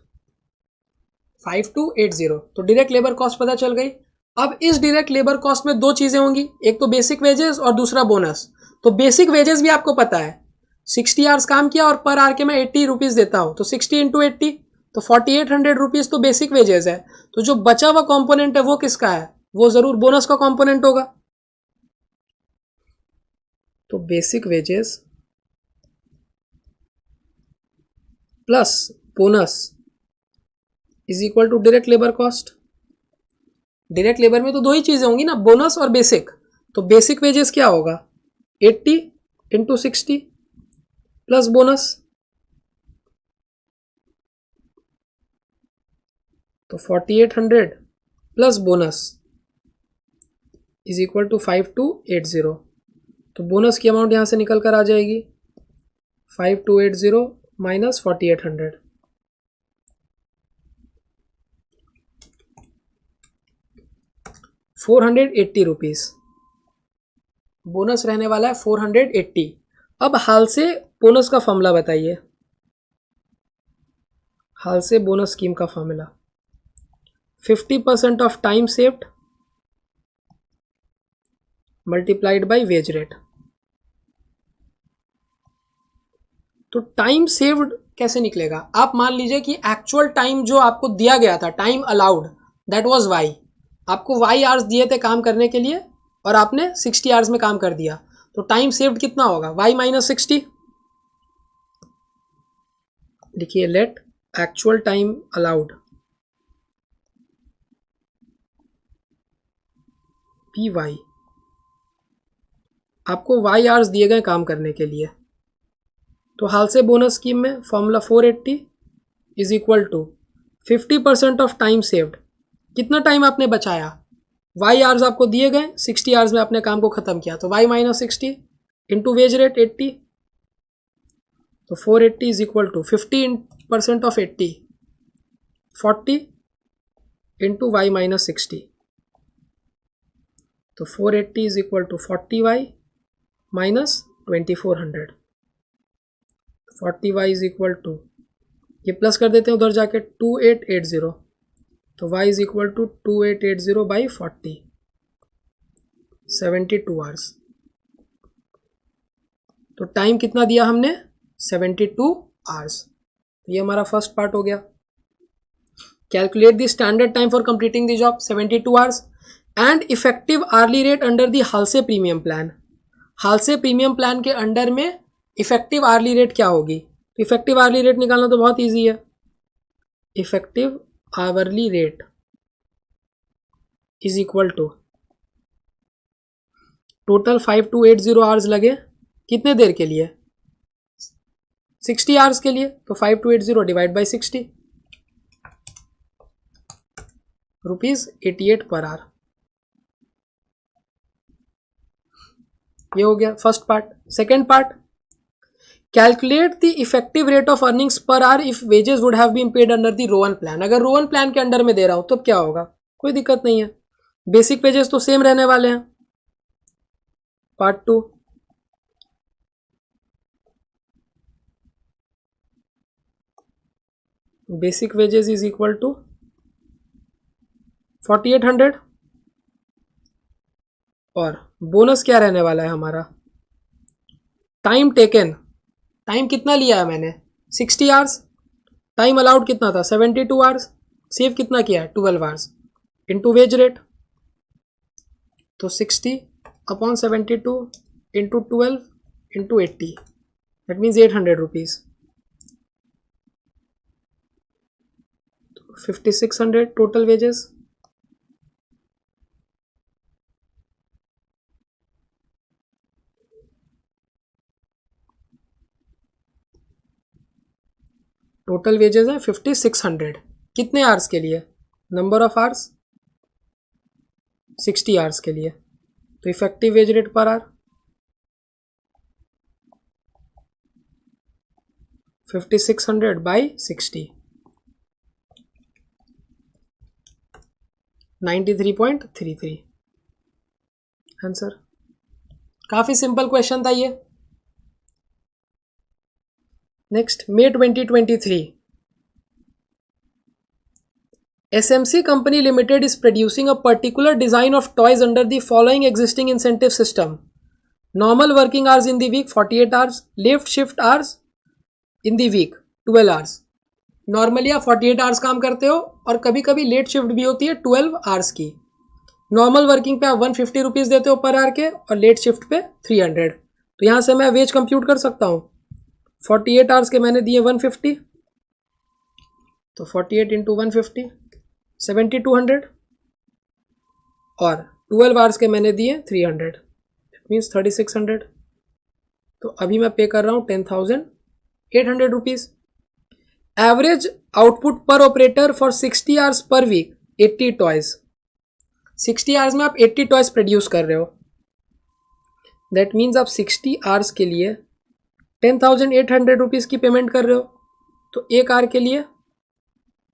5280। तो डायरेक्ट लेबर कॉस्ट पता चल गई। अब इस डायरेक्ट लेबर कॉस्ट में दो चीजें होंगी, एक तो बेसिक वेजेस और दूसरा बोनस। तो बेसिक वेजेस भी आपको पता है 60 आवर्स काम किया और पर आवर के मैं 80 रुपीज देता हूं, तो 60 इंटू 80 तो 4800 रुपीज तो बेसिक वेजेस है। तो जो बचा हुआ कॉम्पोनेंट है वो किसका है, वो जरूर बोनस का कॉम्पोनेंट होगा। तो basic wages plus bonus is equal to direct labour cost. Direct labour में तो दो ही चीजें होंगी ना, बोनस और बेसिक। तो बेसिक वेजेस क्या होगा 80 इंटू 60 प्लस बोनस, तो 4800 plus bonus is equal to 5280। तो बोनस की अमाउंट यहां से निकल कर आ जाएगी 5280 माइनस 4800। 480 रुपीज बोनस रहने वाला है 480। अब हाल से बोनस का फॉर्मूला बताइए। हाल से बोनस स्कीम का formula 50% of time saved multiplied by veg rate. तो टाइम सेव्ड कैसे निकलेगा, आप मान लीजिए कि एक्चुअल टाइम जो आपको दिया गया था, time allowed that was Y, आपको वाई आवर्स दिए थे काम करने के लिए और आपने 60 आवर्स में काम कर दिया, तो टाइम सेव्ड कितना होगा वाई माइनस 60। लिखिए let actual time allowed be Y, आपको वाई आवर्स दिए गए काम करने के लिए। तो हाल से बोनस स्कीम में formula 480 is equal to 50% of time saved, कितना टाइम आपने बचाया, वाई आवर्स आपको दिए गए 60 आवर्स में आपने काम को खत्म किया, तो Y minus 60 into wage rate 80। तो 480 is equal to 50% of 80 40 into Y minus 60। तो 480 is equal to 40 Y minus 2400। 40 Y is equal to, ये प्लस कर देते हैं उधर जाके 2880। तो y is equal to 2880 by 40 72 hours. तो टाइम कितना दिया हमने 72 आवर्स। ये हमारा फर्स्ट पार्ट हो गया। Calculate the standard time for completing the job 72 hours and effective hourly rate under the Halsey premium plan. Halsey premium plan के अंडर में इफेक्टिव आर्ली रेट क्या होगी, तो इफेक्टिव आर्ली रेट निकालना तो बहुत ईजी है। Effective hourly rate is equal to total 5280 hours लगे कितने देर के लिए 60 आवर्स के लिए, तो 5280 डिवाइड बाई 60 ₹88 पर आवर। ये हो गया first part. Second part, calculate the effective rate of earnings per hour if wages would have been paid under the Rowan plan. अगर रोवन प्लान के अंडर में दे रहा हूं तो क्या होगा, कोई दिक्कत नहीं है, बेसिक वेजेस तो सेम रहने वाले हैं। Part 2, basic wages is equal to 4800 और बोनस क्या रहने वाला है हमारा टाइम टेकन। टाइम कितना लिया है मैंने 60 आवर्स, टाइम अलाउड कितना था 72 आवर्स, सेव कितना किया है 12 आवर्स इंटू वेज रेट। तो 60 upon 72 into 12 into 80 that means 800 rupees. 5600 total wages. Total wages है 5600 कितने आवर्स के लिए, नंबर ऑफ आवर्स 60 आवर्स के लिए। तो effective wage rate per our 5600 by 60, 93.33 answer. काफी सिंपल क्वेश्चन था ये। Next, May 2023, SMC Company Limited is producing a particular design of toys under the following existing incentive system. Normal working hours in the week 48 hours, left shift hours in the week 12 hours. Normally आप 48 आवर्स काम करते हो और कभी कभी लेट शिफ्ट भी होती है 12 आवर्स की। नॉर्मल वर्किंग पे आप 150 रुपीज़ देते हो पर आवर के और लेट शिफ्ट पे 300। तो यहाँ से मैं वेज कंप्यूट कर सकता हूँ। 48 आवर्स के मैंने दिए 150, तो 48 इंटू 150 7200, और 12 आवर्स के मैंने दिए 300, इट मीन्स 3600। तो अभी मैं पे कर रहा हूँ 10,800 rupees. Average output per operator for 60 hours per week 80 toys. 60 hours में आप 80 टॉयज प्रोड्यूस कर रहे हो। दैट मीन्स आप 60 आवर्स के लिए 10,800 रुपीज़ की पेमेंट कर रहे हो। तो एक आवर के लिए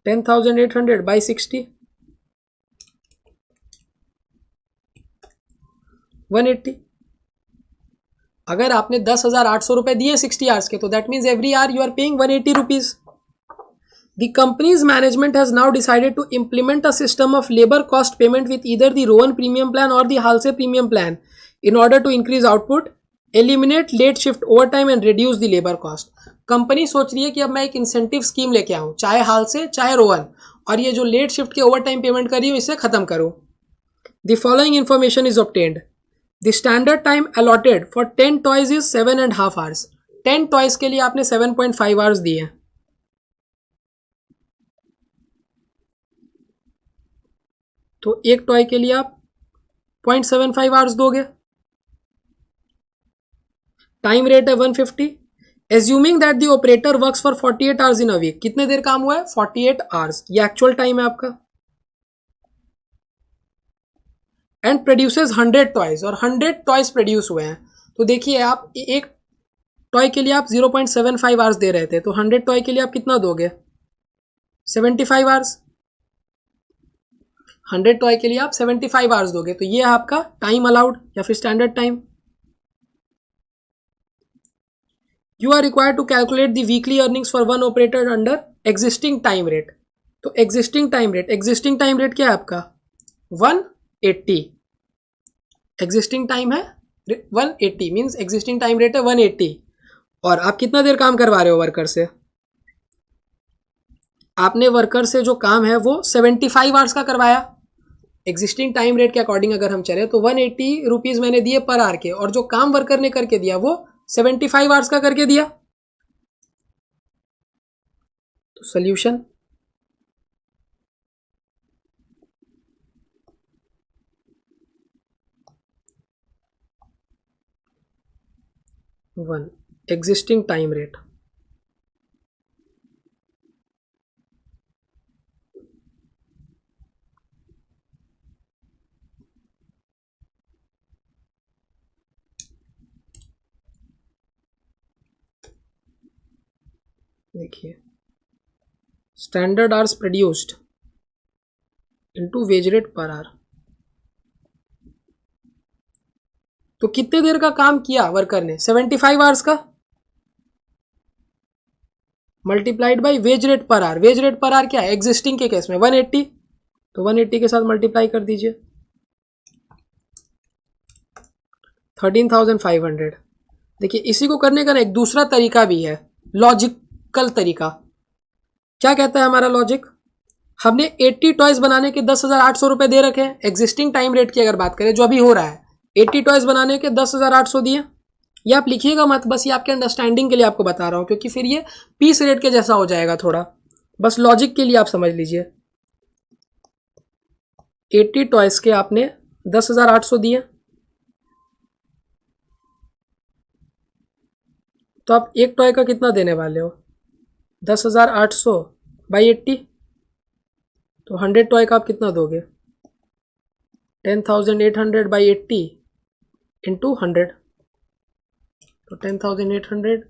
10,800 बाई 60, 180। अगर आपने 10,800 रुपये दिए 60 आवर्स के, तो that means every hour you are paying 180 rupees. The company's management has now decided to implement a system of labor cost payment with either the Rowan premium plan or the Halsey premium plan in order to increase output, eliminate late shift overtime and reduce the labor cost. Company सोच रही है कि अब मैं एक इंसेंटिव स्कीम लेके आऊँ, चाहे हालसे चाहे रोवन, और ये जो लेट शिफ्ट के ओवर टाइम पेमेंट कर रही हूँ इसे खत्म करूँ। The following information is obtained. The standard time allotted for 10 toys is 7.5 hours. 10 toys के लिए आपने 7.5 hours दिए हैं। तो एक टॉय के लिए आप 0.75 आवर्स दोगे। टाइम रेट है 150। Assuming that the operator works for 48 hours in a week. कितने देर काम हुआ है? 48 आवर्स, ये एक्चुअल टाइम है आपका। एंड प्रोड्यूसेस 100 टॉयज, और 100 टॉयज प्रोड्यूस हुए हैं। तो देखिए, आप एक टॉय के लिए आप 0.75 आवर्स दे रहे थे, तो 100 टॉय के लिए आप कितना दोगे? 75 आवर्स। 100 टॉय के लिए आप 75 आवर्स दोगे। तो ये है आपका टाइम अलाउड या फिर standard time. You are required to calculate the weekly earnings for one operator under existing time rate. तो एग्जिस्टिंग टाइम रेट क्या है आपका? 180। एग्जिस्टिंग टाइम है 180, मीन्स एग्जिस्टिंग टाइम रेट है 180। और आप कितना देर काम करवा रहे हो वर्कर से? आपने वर्कर से जो काम है वो 75 आवर्स का करवाया। एग्जिस्टिंग टाइम रेट के अकॉर्डिंग अगर हम चले तो 180 रुपीज़ मैंने दिए पर आवर के, और जो काम वर्कर ने करके दिया वो 75 आवर्स का करके दिया। तो solution, one existing time rate देखिए, standard hours produced into wage rate per hour. तो कितने देर का काम किया वर्कर ने? 75 आवर्स का, multiplied by veg rate per our. Veg rate per our क्या है एग्जिस्टिंग के केस में? 180। तो 180 के साथ मल्टीप्लाई कर दीजिए, 13,500। देखिए, इसी को करने का ना एक दूसरा तरीका भी है, लॉजिकल तरीका। क्या कहता है हमारा लॉजिक? हमने 80 टॉयज बनाने के 10,800 रुपए दे रखे हैं। एग्जिस्टिंग टाइम रेट की अगर बात करें, जो अभी हो रहा है, 80 टॉयज बनाने के 10,800 दिए। ये आप लिखिएगा मत, बस ये आपके अंडरस्टैंडिंग के लिए आपको बता रहा हूँ, क्योंकि फिर ये पीस रेट के जैसा हो जाएगा थोड़ा। बस लॉजिक के लिए आप समझ लीजिए। 80 टॉयज के आपने 10,800 दिए, तो आप एक टॉय का कितना देने वाले हो? 10,800 बाई 80, तो 100 टॉय का आप कितना दोगे? 10,800 बाई 80 इंटू 100, तो 10,800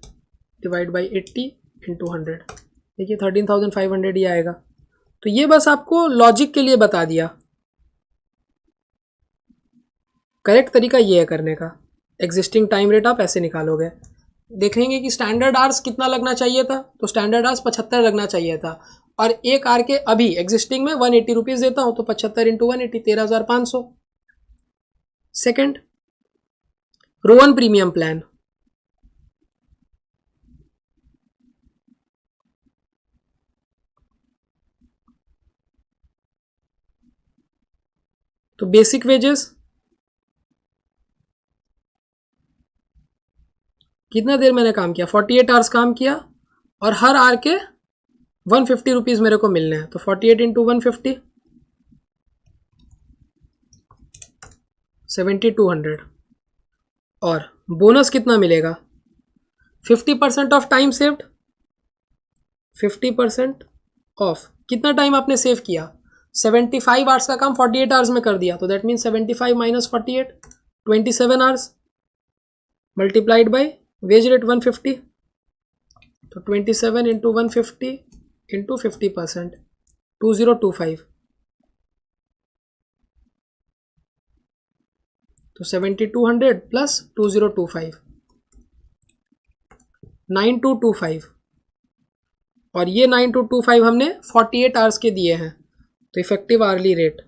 डिवाइड बाई 80 इंटू 100, देखिए 13,500 ही आएगा। तो ये बस आपको लॉजिक के लिए बता दिया, करेक्ट तरीका ये है करने का। एग्जिस्टिंग टाइम रेट आप ऐसे निकालोगे। देखेंगे कि स्टैंडर्ड आवर्स कितना लगना चाहिए था, तो स्टैंडर्ड आवर्स 75 लगना चाहिए था, और एक आर के अभी एग्जिस्टिंग में 180 रुपीज देता हूं, तो 75 into 180 13,500। Second, Rowan premium plan. तो बेसिक वेजेस कितना देर मैंने काम किया, 48 आवर्स काम किया, और हर आर के 150 रुपीज मेरे को मिलने हैं, तो 48 इंटू 150 7200। और बोनस कितना मिलेगा, 50% ऑफ टाइम सेव्ड, 50% ऑफ कितना टाइम आपने सेव किया, 75 आवर्स का काम 48 आवर्स में कर दिया, तो that mean 75 minus 48 27 hours multiplied by wage rate 150, तो 27 इंटू 150 इंटू 50% 2025, तो 7200 प्लस 2025 9225, और ये 9225 हमने 48 आवर्स के दिए हैं, तो effective hourly rate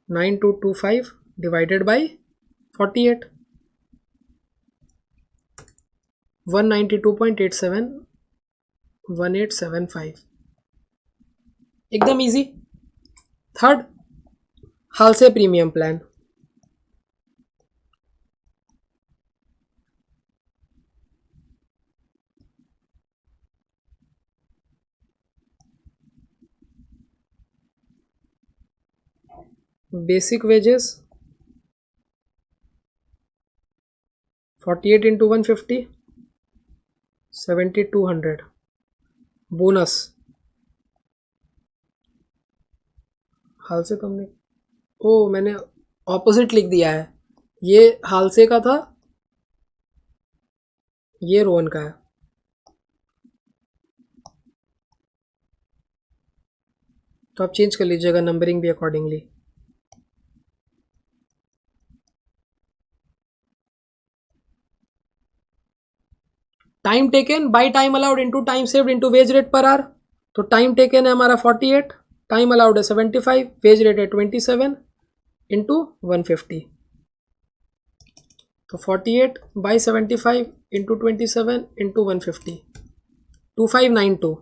9225 divided by 48 192.87 1875, एकदम easy. Third, Halsey premium plan. Basic wages 48 into 150 7200, bonus Halsey तुमने मैंने ऑपोजिट लिख दिया है, ये हालसे का था, ये रोहन का है, तो आप चेंज कर लीजिएगा नंबरिंग भी accordingly. Time taken by time allowed into time saved into wage rate per hour, तो टाइम टेकन है हमारा 48, टाइम अलाउड है 75, वेज रेट है 27 इंटू 150, तो 48 बाई 75 इंटू 27 इंटू 150 2592,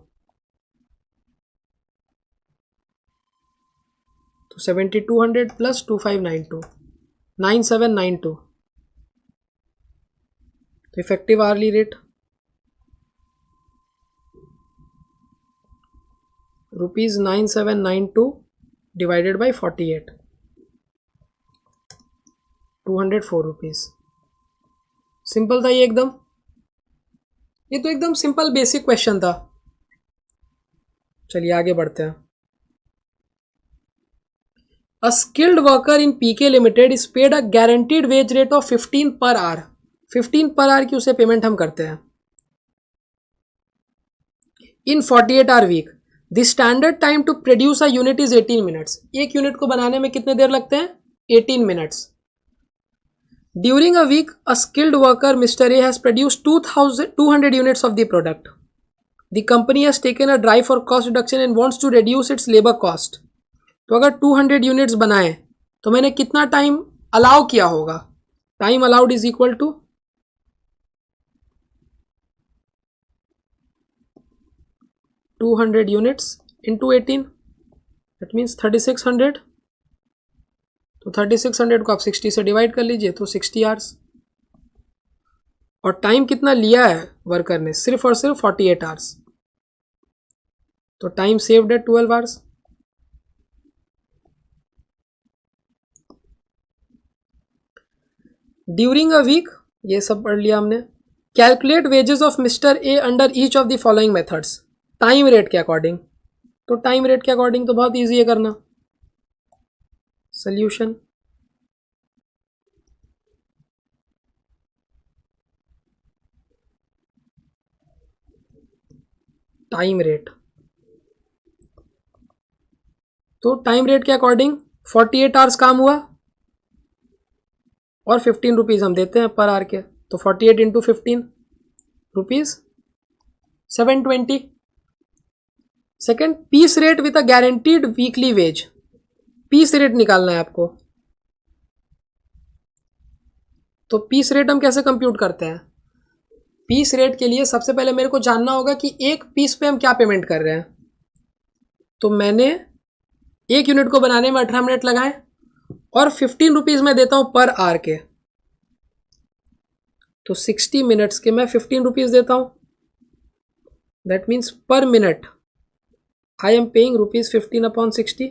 तो 7200 प्लस 2592 9792, तो effective hourly rate ₹9792 divided by 48 204 rupees. Simple था ये एकदम, ये तो एकदम सिंपल बेसिक क्वेश्चन था। चलिए आगे बढ़ते हैं। A skilled worker in PK Limited is paid a guaranteed wage rate of 15 per hour। 15 per hour की उसे पेमेंट हम करते हैं। In 48 hour week the standard time to produce a unit is 18 minutes. एक यूनिट को बनाने में कितने देर लगते हैं, 18 minutes. During a week a skilled worker mister A has produce 200 units of the product. The company has taken a drive for cost reduction and wants to reduce its labour cost. तो अगर 200 यूनिट्स बनाए तो मैंने कितना टाइम अलाउ किया होगा, time allowed is equal to 200 units into 18, that means 3600। तो 3600 को आप 60 से डिवाइड कर लीजिए, तो 60 आवर्स। और टाइम कितना लिया है वर्कर ने, सिर्फ और सिर्फ 48 आवर्स, तो टाइम सेव्ड है 12 आवर्स। ड्यूरिंग अ वीक, ये सब पढ़ लिया हमने। Calculate wages of mister A under each of the following methods, time rate के अकॉर्डिंग। तो टाइम रेट के अकॉर्डिंग तो बहुत ईजी है करना. Solution time rate. तो टाइम रेट के अकॉर्डिंग 48 आवर्स काम हुआ और 15 रुपीज़ हम देते हैं पर आवर के. तो 48 इंटू 15 rupees 720. Second, piece rate with a guaranteed weekly wage. Piece rate निकालना है आपको. तो पीस रेट हम कैसे कंप्यूट करते हैं? पीस रेट के लिए सबसे पहले मेरे को जानना होगा कि एक पीस पे हम क्या पेमेंट कर रहे हैं. तो मैंने एक यूनिट को बनाने में 18 मिनट लगाए और 15 रुपीज़ मैं देता हूं पर आवर के. तो 60 मिनट्स के मैं 15 रुपीज़ देता हूं. दैट मीन्स पर मिनट आई एम पेइंग ₹15/60,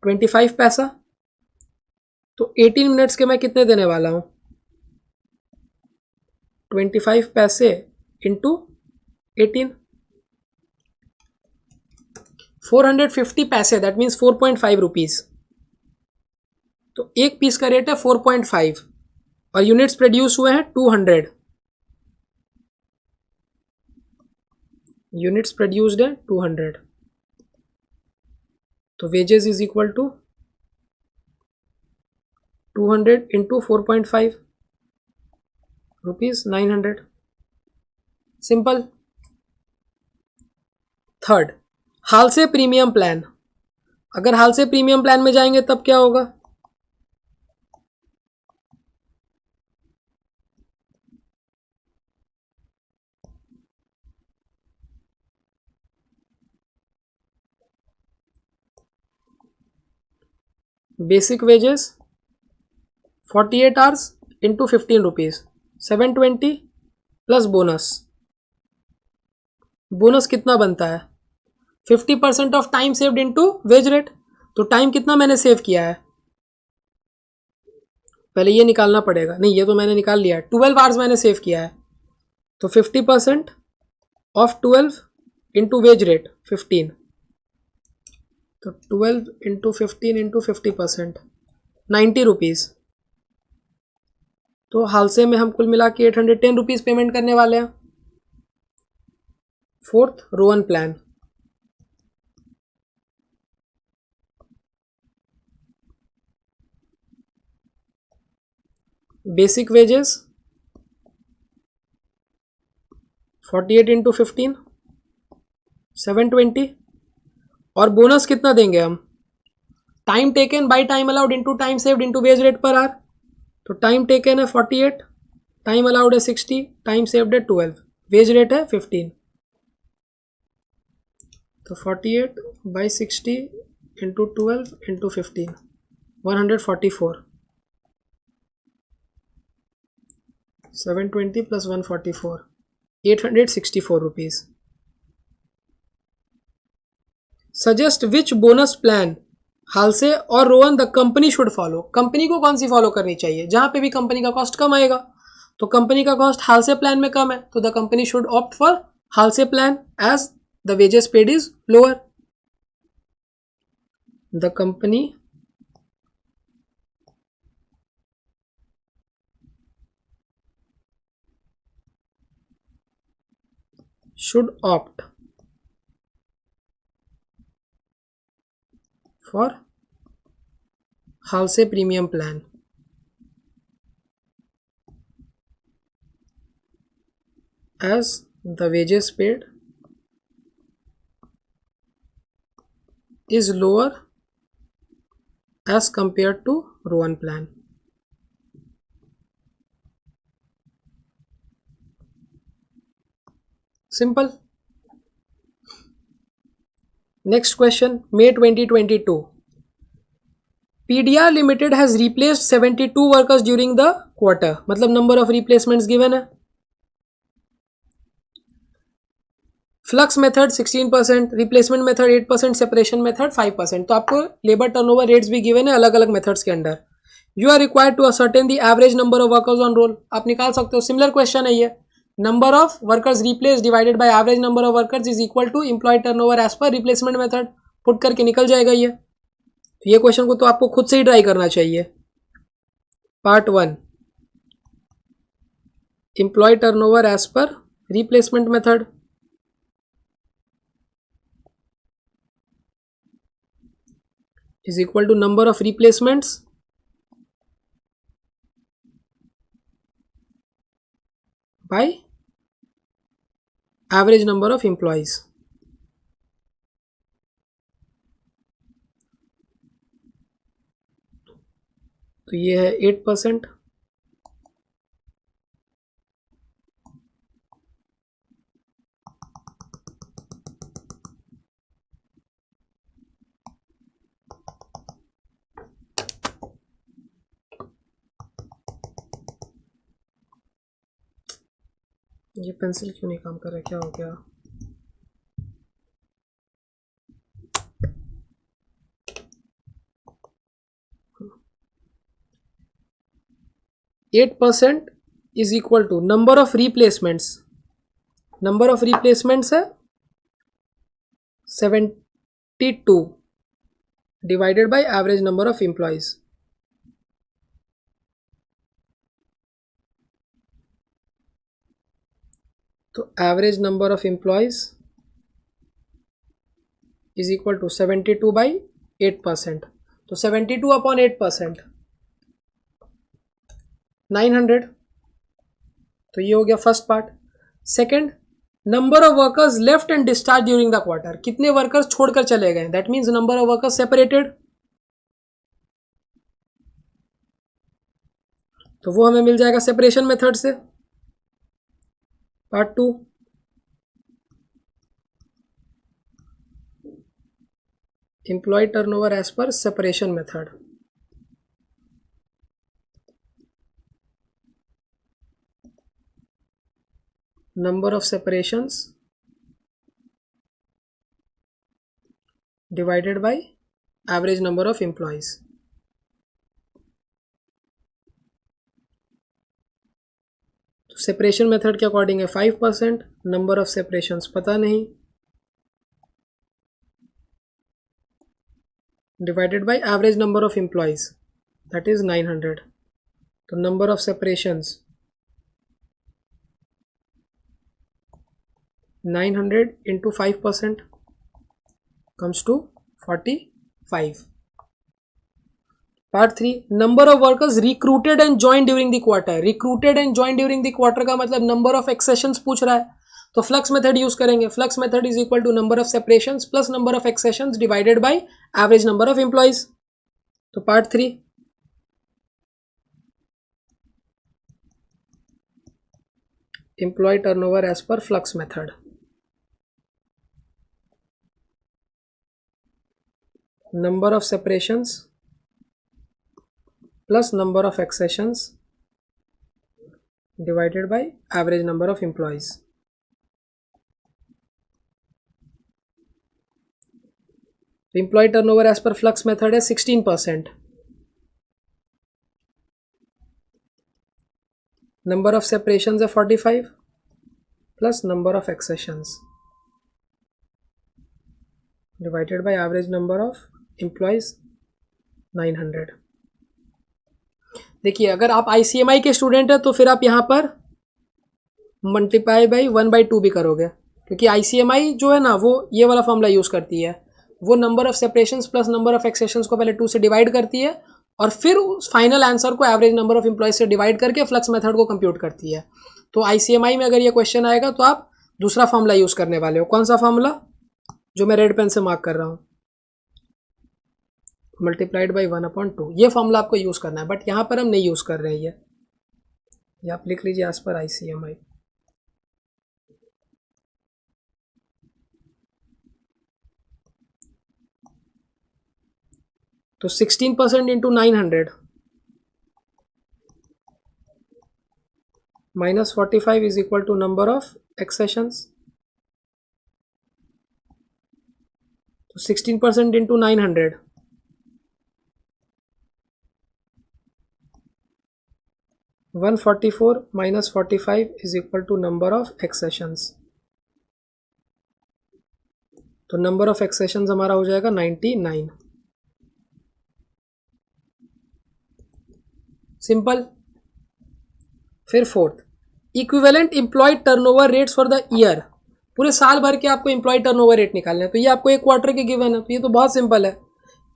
25 पैसा. तो 18 मिनट्स के मैं कितने देने वाला हूं? 25 पैसे इंटू 18, 450 पैसे. That means 4.5 rupees. तो एक पीस का रेट है 4.5 और यूनिट्स प्रोड्यूस हुए हैं 200. यूनिट्स प्रोड्यूस्ड है 200. तो wages is equal to 200 into 4.5 rupees 900. Simple. Third, Halsey premium plan. अगर हाल से प्रीमियम प्लान में जाएंगे तब क्या होगा? Basic wages 48 hours into 15 rupees 720 plus bonus. Bonus कितना बनता है? 50% of time saved into wage rate. तो टाइम कितना मैंने सेव किया है? पहले ये निकालना पड़ेगा. नहीं, ये तो मैंने निकाल लिया है. 12 आवर्स मैंने सेव किया है. तो 50% ऑफ 12 इंटू वेज रेट 15. तो 12 इंटू 15 इंटू 50% 90 रुपीज़. तो हाल से में हम कुल मिला के 810 रुपीज़ पेमेंट करने वाले हैं. Fourth, Rowan plan. Basic wages 48 इंटू 15 720 और बोनस कितना देंगे हम? Time taken by time allowed into time saved into wage rate per hour. तो टाइम टेकन है 48, टाइम अलाउड है 60, टाइम सेव्ड है 12, वेज रेट है 15. तो 48 by 60 into 12 into 15 144. 720 plus 144 864 rupees. Suggest which bonus plan Halsey और Rowan the company should follow. Company को कौन सी फॉलो करनी चाहिए? जहां पे भी कंपनी का कॉस्ट कम आएगा. तो कंपनी का कॉस्ट हाल से प्लान में कम है तो the company should opt for Halsey plan as the wages paid is lower. The company should opt for Halsey premium plan as the wages paid is lower as compared to Rowan plan. Simple. Next question, May 2022. PDR Limited has replaced 72 workers during the quarter. मतलब number of replacements given है. Flux method 16%, replacement method 8%, separation method 5%. तो आपको लेबर टर्नओवर रेट्स भी गिवन है अलग अलग मेथड्स के under. You are required to ascertain the average number of workers on roll. आप निकाल सकते हो. सिमिलर क्वेश्चन है ये. Number of workers replace divided by average number of workers is equal to employ turnover as per replacement method. Put करके निकल जाएगा ये क्वेश्चन को तो आपको खुद से ही ट्राई करना चाहिए. Part 1, employ turnover as per replacement method. Is equal to number of replacements by average number of employees. तो ये है 8%. ये पेंसिल क्यों नहीं काम कर रहा, क्या हो गया? %8 is equal to number of replacements. Number of replacements है 72 divided by average number of employees. तो average number of employees is equal to 72 by 8%. तो 72 अपॉन 8%, 900. तो ये हो गया first part. Second, number of workers left and discharge during the quarter. कितने वर्कर्स छोड़कर चले गए, that means number of workers separated. तो वो हमें मिल जाएगा सेपरेशन मेथड से. Part 2, employ turnover as per separation method. Number of separations divided by average number of employees. तो सेपरेशन मेथड के अकॉर्डिंग है 5%. नंबर ऑफ सेपरेशंस पता नहीं, divided by average number of employees that is 900. तो number of separations 900 into 5% comes to 45. Part 3, number of workers recruited and joined during the quarter. Recruited and joined during the quarter का मतलब number of accessions पूछ रहा है, तो फ्लक्स मेथड यूज करेंगे. Flux method is equal to number of separations plus number of accessions divided by average number of employees. तो part 3, employee turnover as per flux method. Number of separations plus number of accessions divided by average number of employees. Employee turnover as per flux method है 16%. Number of separations है 45 plus number of accessions divided by average number of employees 900. देखिए अगर आप ICMI के स्टूडेंट हैं तो फिर आप यहाँ पर मल्टीप्लाई बाई 1/2 भी करोगे, क्योंकि ICMI जो है ना वो ये वाला फॉर्मूला यूज़ करती है. वो number of separations plus number of accessions को पहले 2 से डिवाइड करती है और फिर उस फाइनल आंसर को एवरेज नंबर ऑफ एम्प्लॉयज से डिवाइड करके फ्लक्स मेथड को कंप्यूट करती है. तो ICMI में अगर ये क्वेश्चन आएगा तो आप दूसरा फॉर्मूला यूज़ करने वाले हो. कौन सा फॉर्मूला, जो मैं रेड पेन से मार्क कर रहा हूँ, मल्टीप्लाइड बाई 1/2. ये फॉर्मूला आपको यूज़ करना है, बट यहाँ पर हम नहीं यूज़ कर रहे हैं. ये आप लिख लीजिए एज पर ICMI. तो 16% into 900 minus 45 is equal to number of accessions. तो 16% into 900 144 minus 45 is equal to number of accessions. तो नंबर ऑफ एक्सेशंस हमारा हो जाएगा 99. सिंपल. फिर fourth, equivalent employed turnover rates for the year. पूरे साल भर के आपको एम्प्लॉय टर्नओवर रेट निकालना है. तो ये आपको एक क्वार्टर के गिवन है, तो ये तो बहुत सिंपल है.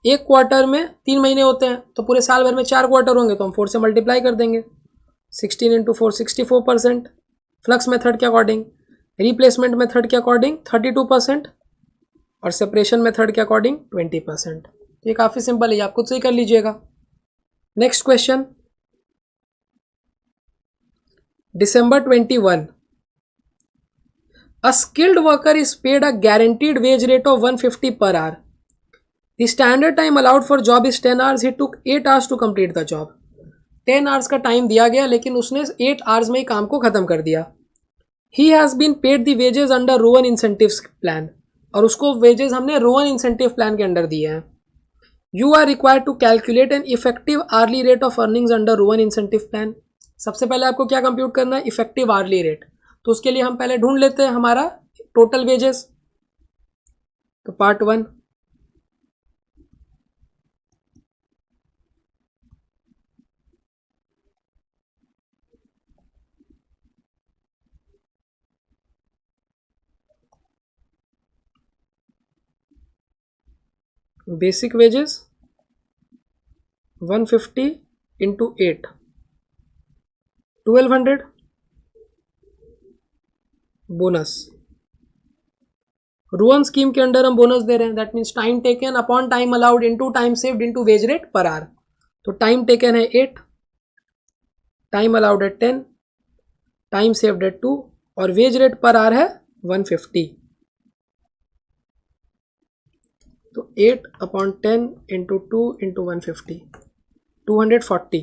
एक क्वार्टर में 3 महीने होते हैं, तो पूरे साल भर में 4 क्वार्टर होंगे, तो हम 4 से मल्टीप्लाई कर देंगे. 16 इंटू 4 64%. फ्लक्स मेथड के अकॉर्डिंग, रिप्लेसमेंट मेथड के अकॉर्डिंग 32% और सेपरेशन मेथड के अकॉर्डिंग 20%. ये काफ़ी सिंपल है, आप खुद से ही कर लीजिएगा. Next question, December 21. A skilled worker is paid a guaranteed wage rate of 150 per hour. The standard time allowed for job is 10 hours. He took 8 hours to complete the job. 10 hours का टाइम दिया गया, लेकिन उसने 8 hours में ही काम को ख़त्म कर दिया. He has been paid the wages under Rowan Incentives Plan. और उसको wages हमने Rowan Incentive Plan के अंडर दिए हैं. You are required to calculate an effective hourly rate of earnings under Rowan Incentive Plan. सबसे पहले आपको क्या कंप्यूट करना है? Effective hourly rate. तो उसके लिए हम पहले ढूंढ लेते हैं हमारा टोटल वेजेस. तो part 1, basic wages 150 into 8 1200. Bonus, Rowan scheme के अंडर हम बोनस दे रहे हैं. That means time taken upon time allowed into time saved into wage rate per hour. तो टाइम टेकन है 8, टाइम अलाउड है 10, टाइम सेव्ड है 2 और वेज रेट पर आवर है 150. तो 8 अपॉन 10 इंटू 2 इंटू 150 240.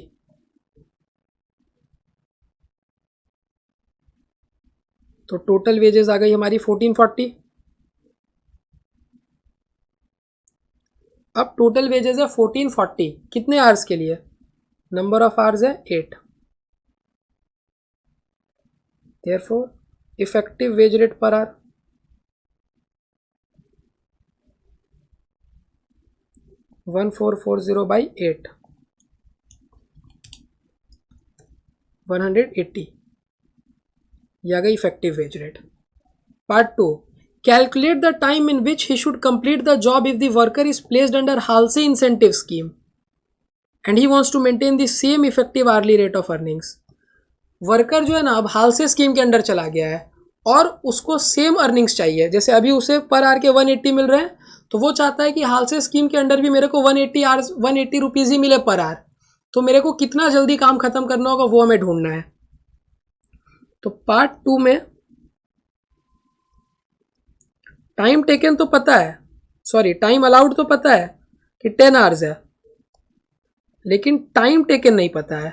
तो टोटल वेजेस आ गई हमारी 1440. अब टोटल वेजेस है 1440. कितने आवर्स के लिए? नंबर ऑफ आवर्स है 8. Therefore effective wage rate per hour 1440 by 8 180. यह आ गई effective wage rate. Part 2, calculate the time in which he should complete the job if the worker is placed under Halsey incentive scheme and he wants to maintain the same effective hourly rate of earnings. Worker जो है ना, अब हालसे स्कीम के अंडर चला गया है और उसको सेम अर्निंग्स चाहिए. जैसे अभी उसे पर आवर के 180 मिल रहे हैं, तो वो चाहता है कि हालसे स्कीम के अंडर भी मेरे को 180 रुपीज़ ही मिले पर आवर. तो मेरे को कितना जल्दी काम खत्म करना होगा वो हमें ढूंढना है. तो पार्ट 2 में टाइम टेकन तो पता है, सॉरी टाइम अलाउड तो पता है कि 10 आवर्स है, लेकिन टाइम टेकन नहीं पता है,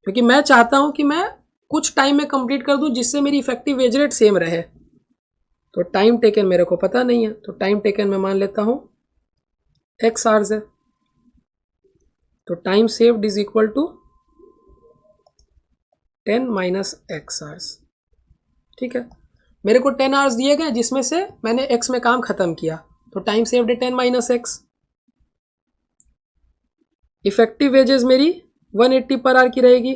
क्योंकि मैं चाहता हूं कि मैं कुछ टाइम में कंप्लीट कर दूं जिससे मेरी इफेक्टिव वेज रेट सेम रहे. तो टाइम टेकन मेरे को पता नहीं है, तो टाइम टेकन मैं मान लेता हूं x आवर्स है. तो time saved is equal to 10 minus x hours. ठीक है, मेरे को 10 आवर्स दिए गए जिसमें से मैंने x में काम खत्म किया, तो टाइम सेव्ड है 10 माइनस x. इफेक्टिव वेजेस मेरी 180 पर आवर की रहेगी.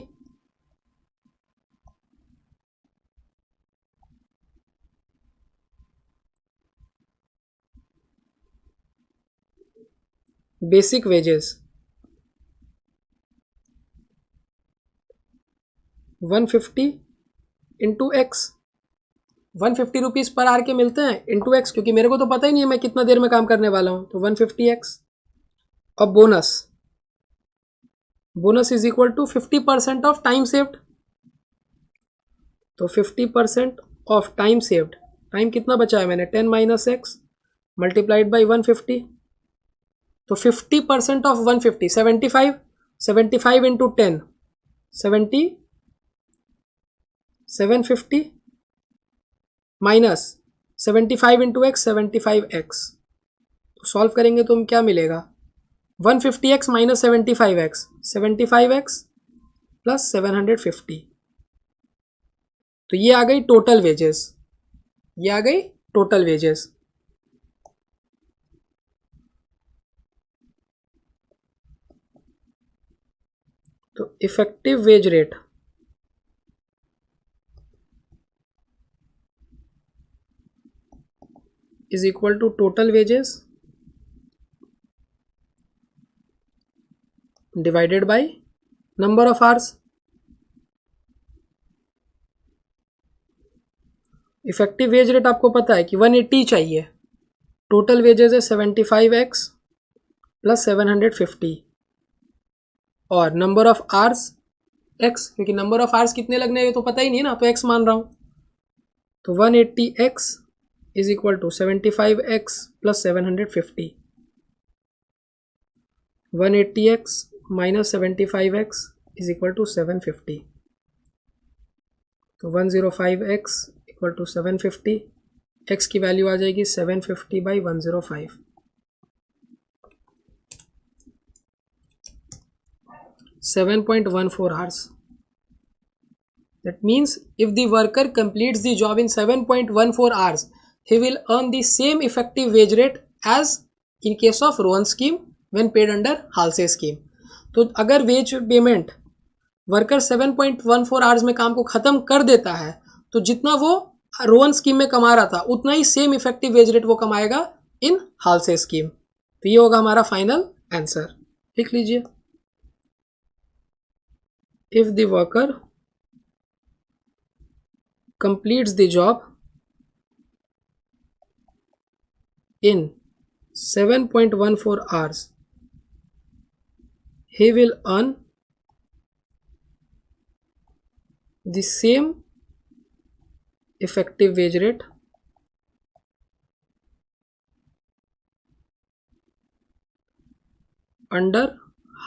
Basic wages 150 into x. 150 rupees per hour के मिलते हैं इंटू एक्स, क्योंकि मेरे को तो पता ही नहीं है मैं कितना देर में काम करने वाला हूँ. तो 150x. और bonus is equal to 50% of time saved. तो 50% ऑफ टाइम सेव्ड, टाइम कितना बचा है मैंने 10 माइनस एक्स मल्टीप्लाइड बाई 150. तो 50% of 150 75 into 10 750 minus 75 into x 75x. तो सॉल्व करेंगे तो हम क्या मिलेगा 150x minus 75x 75x plus 750। तो ये आ गई टोटल वेजेस, ये आ गई टोटल वेजेस। तो effective wage rate is equal to total wages divided by number of hours। Effective wage rate आपको पता है कि 180 चाहिए, टोटल वेजेस है 75x प्लस 750 और नंबर ऑफ आवर्स x, क्योंकि नंबर ऑफ आवर्स कितने लगने हैं तो पता ही नहीं ना, तो x मान रहा हूं। तो 180x is equal to 75x plus 750। 180x minus 75x is equal to 750। तो 105x equal to 750, x की वैल्यू आ जाएगी 750 by 105। 7.14 hours। That means if the worker completes the job in 7.14 hours, he will earn the same effective wage rate as in case of Rowan scheme when paid under Halsey scheme। तो अगर वेज पेमेंट वर्कर 7.14 आवर्स में काम को खत्म कर देता है तो जितना वो रोवन स्कीम में कमा रहा था उतना ही सेम इफेक्टिव वेज रेट वो कमाएगा इन हाल्से स्कीम। तो ये होगा हमारा फाइनल आंसर, लिख लीजिए। If the worker completes the job in 7.14 hours, he will earn the same effective wage rate under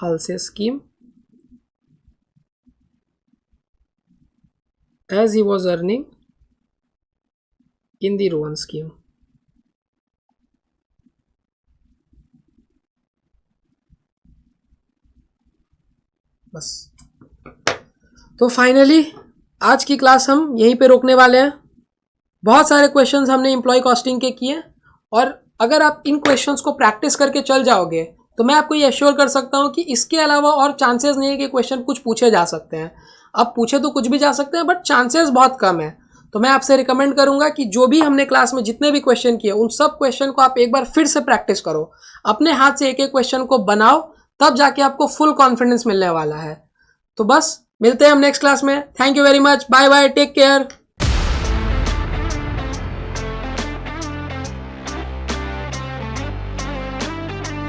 Halsey scheme as he was earning in the Rowan scheme। बस, तो फाइनली आज की क्लास हम यहीं पे रोकने वाले हैं। बहुत सारे क्वेश्चंस हमने एम्प्लॉय कॉस्टिंग के किए और अगर आप इन क्वेश्चंस को प्रैक्टिस करके चल जाओगे तो मैं आपको ये एश्योर कर सकता हूँ कि इसके अलावा और चांसेस नहीं है कि क्वेश्चन कुछ पूछे जा सकते हैं। अब पूछे तो कुछ भी जा सकते हैं बट चांसेस बहुत कम है। तो मैं आपसे रिकमेंड करूंगा कि जो भी हमने क्लास में जितने भी क्वेश्चन किए उन सब क्वेश्चन को आप एक बार फिर से प्रैक्टिस करो, अपने हाथ से एक एक क्वेश्चन को बनाओ, तब जाके आपको फुल कॉन्फिडेंस मिलने वाला है। तो बस मिलते हैं हम नेक्स्ट क्लास में। Thank you very much, bye bye, take care.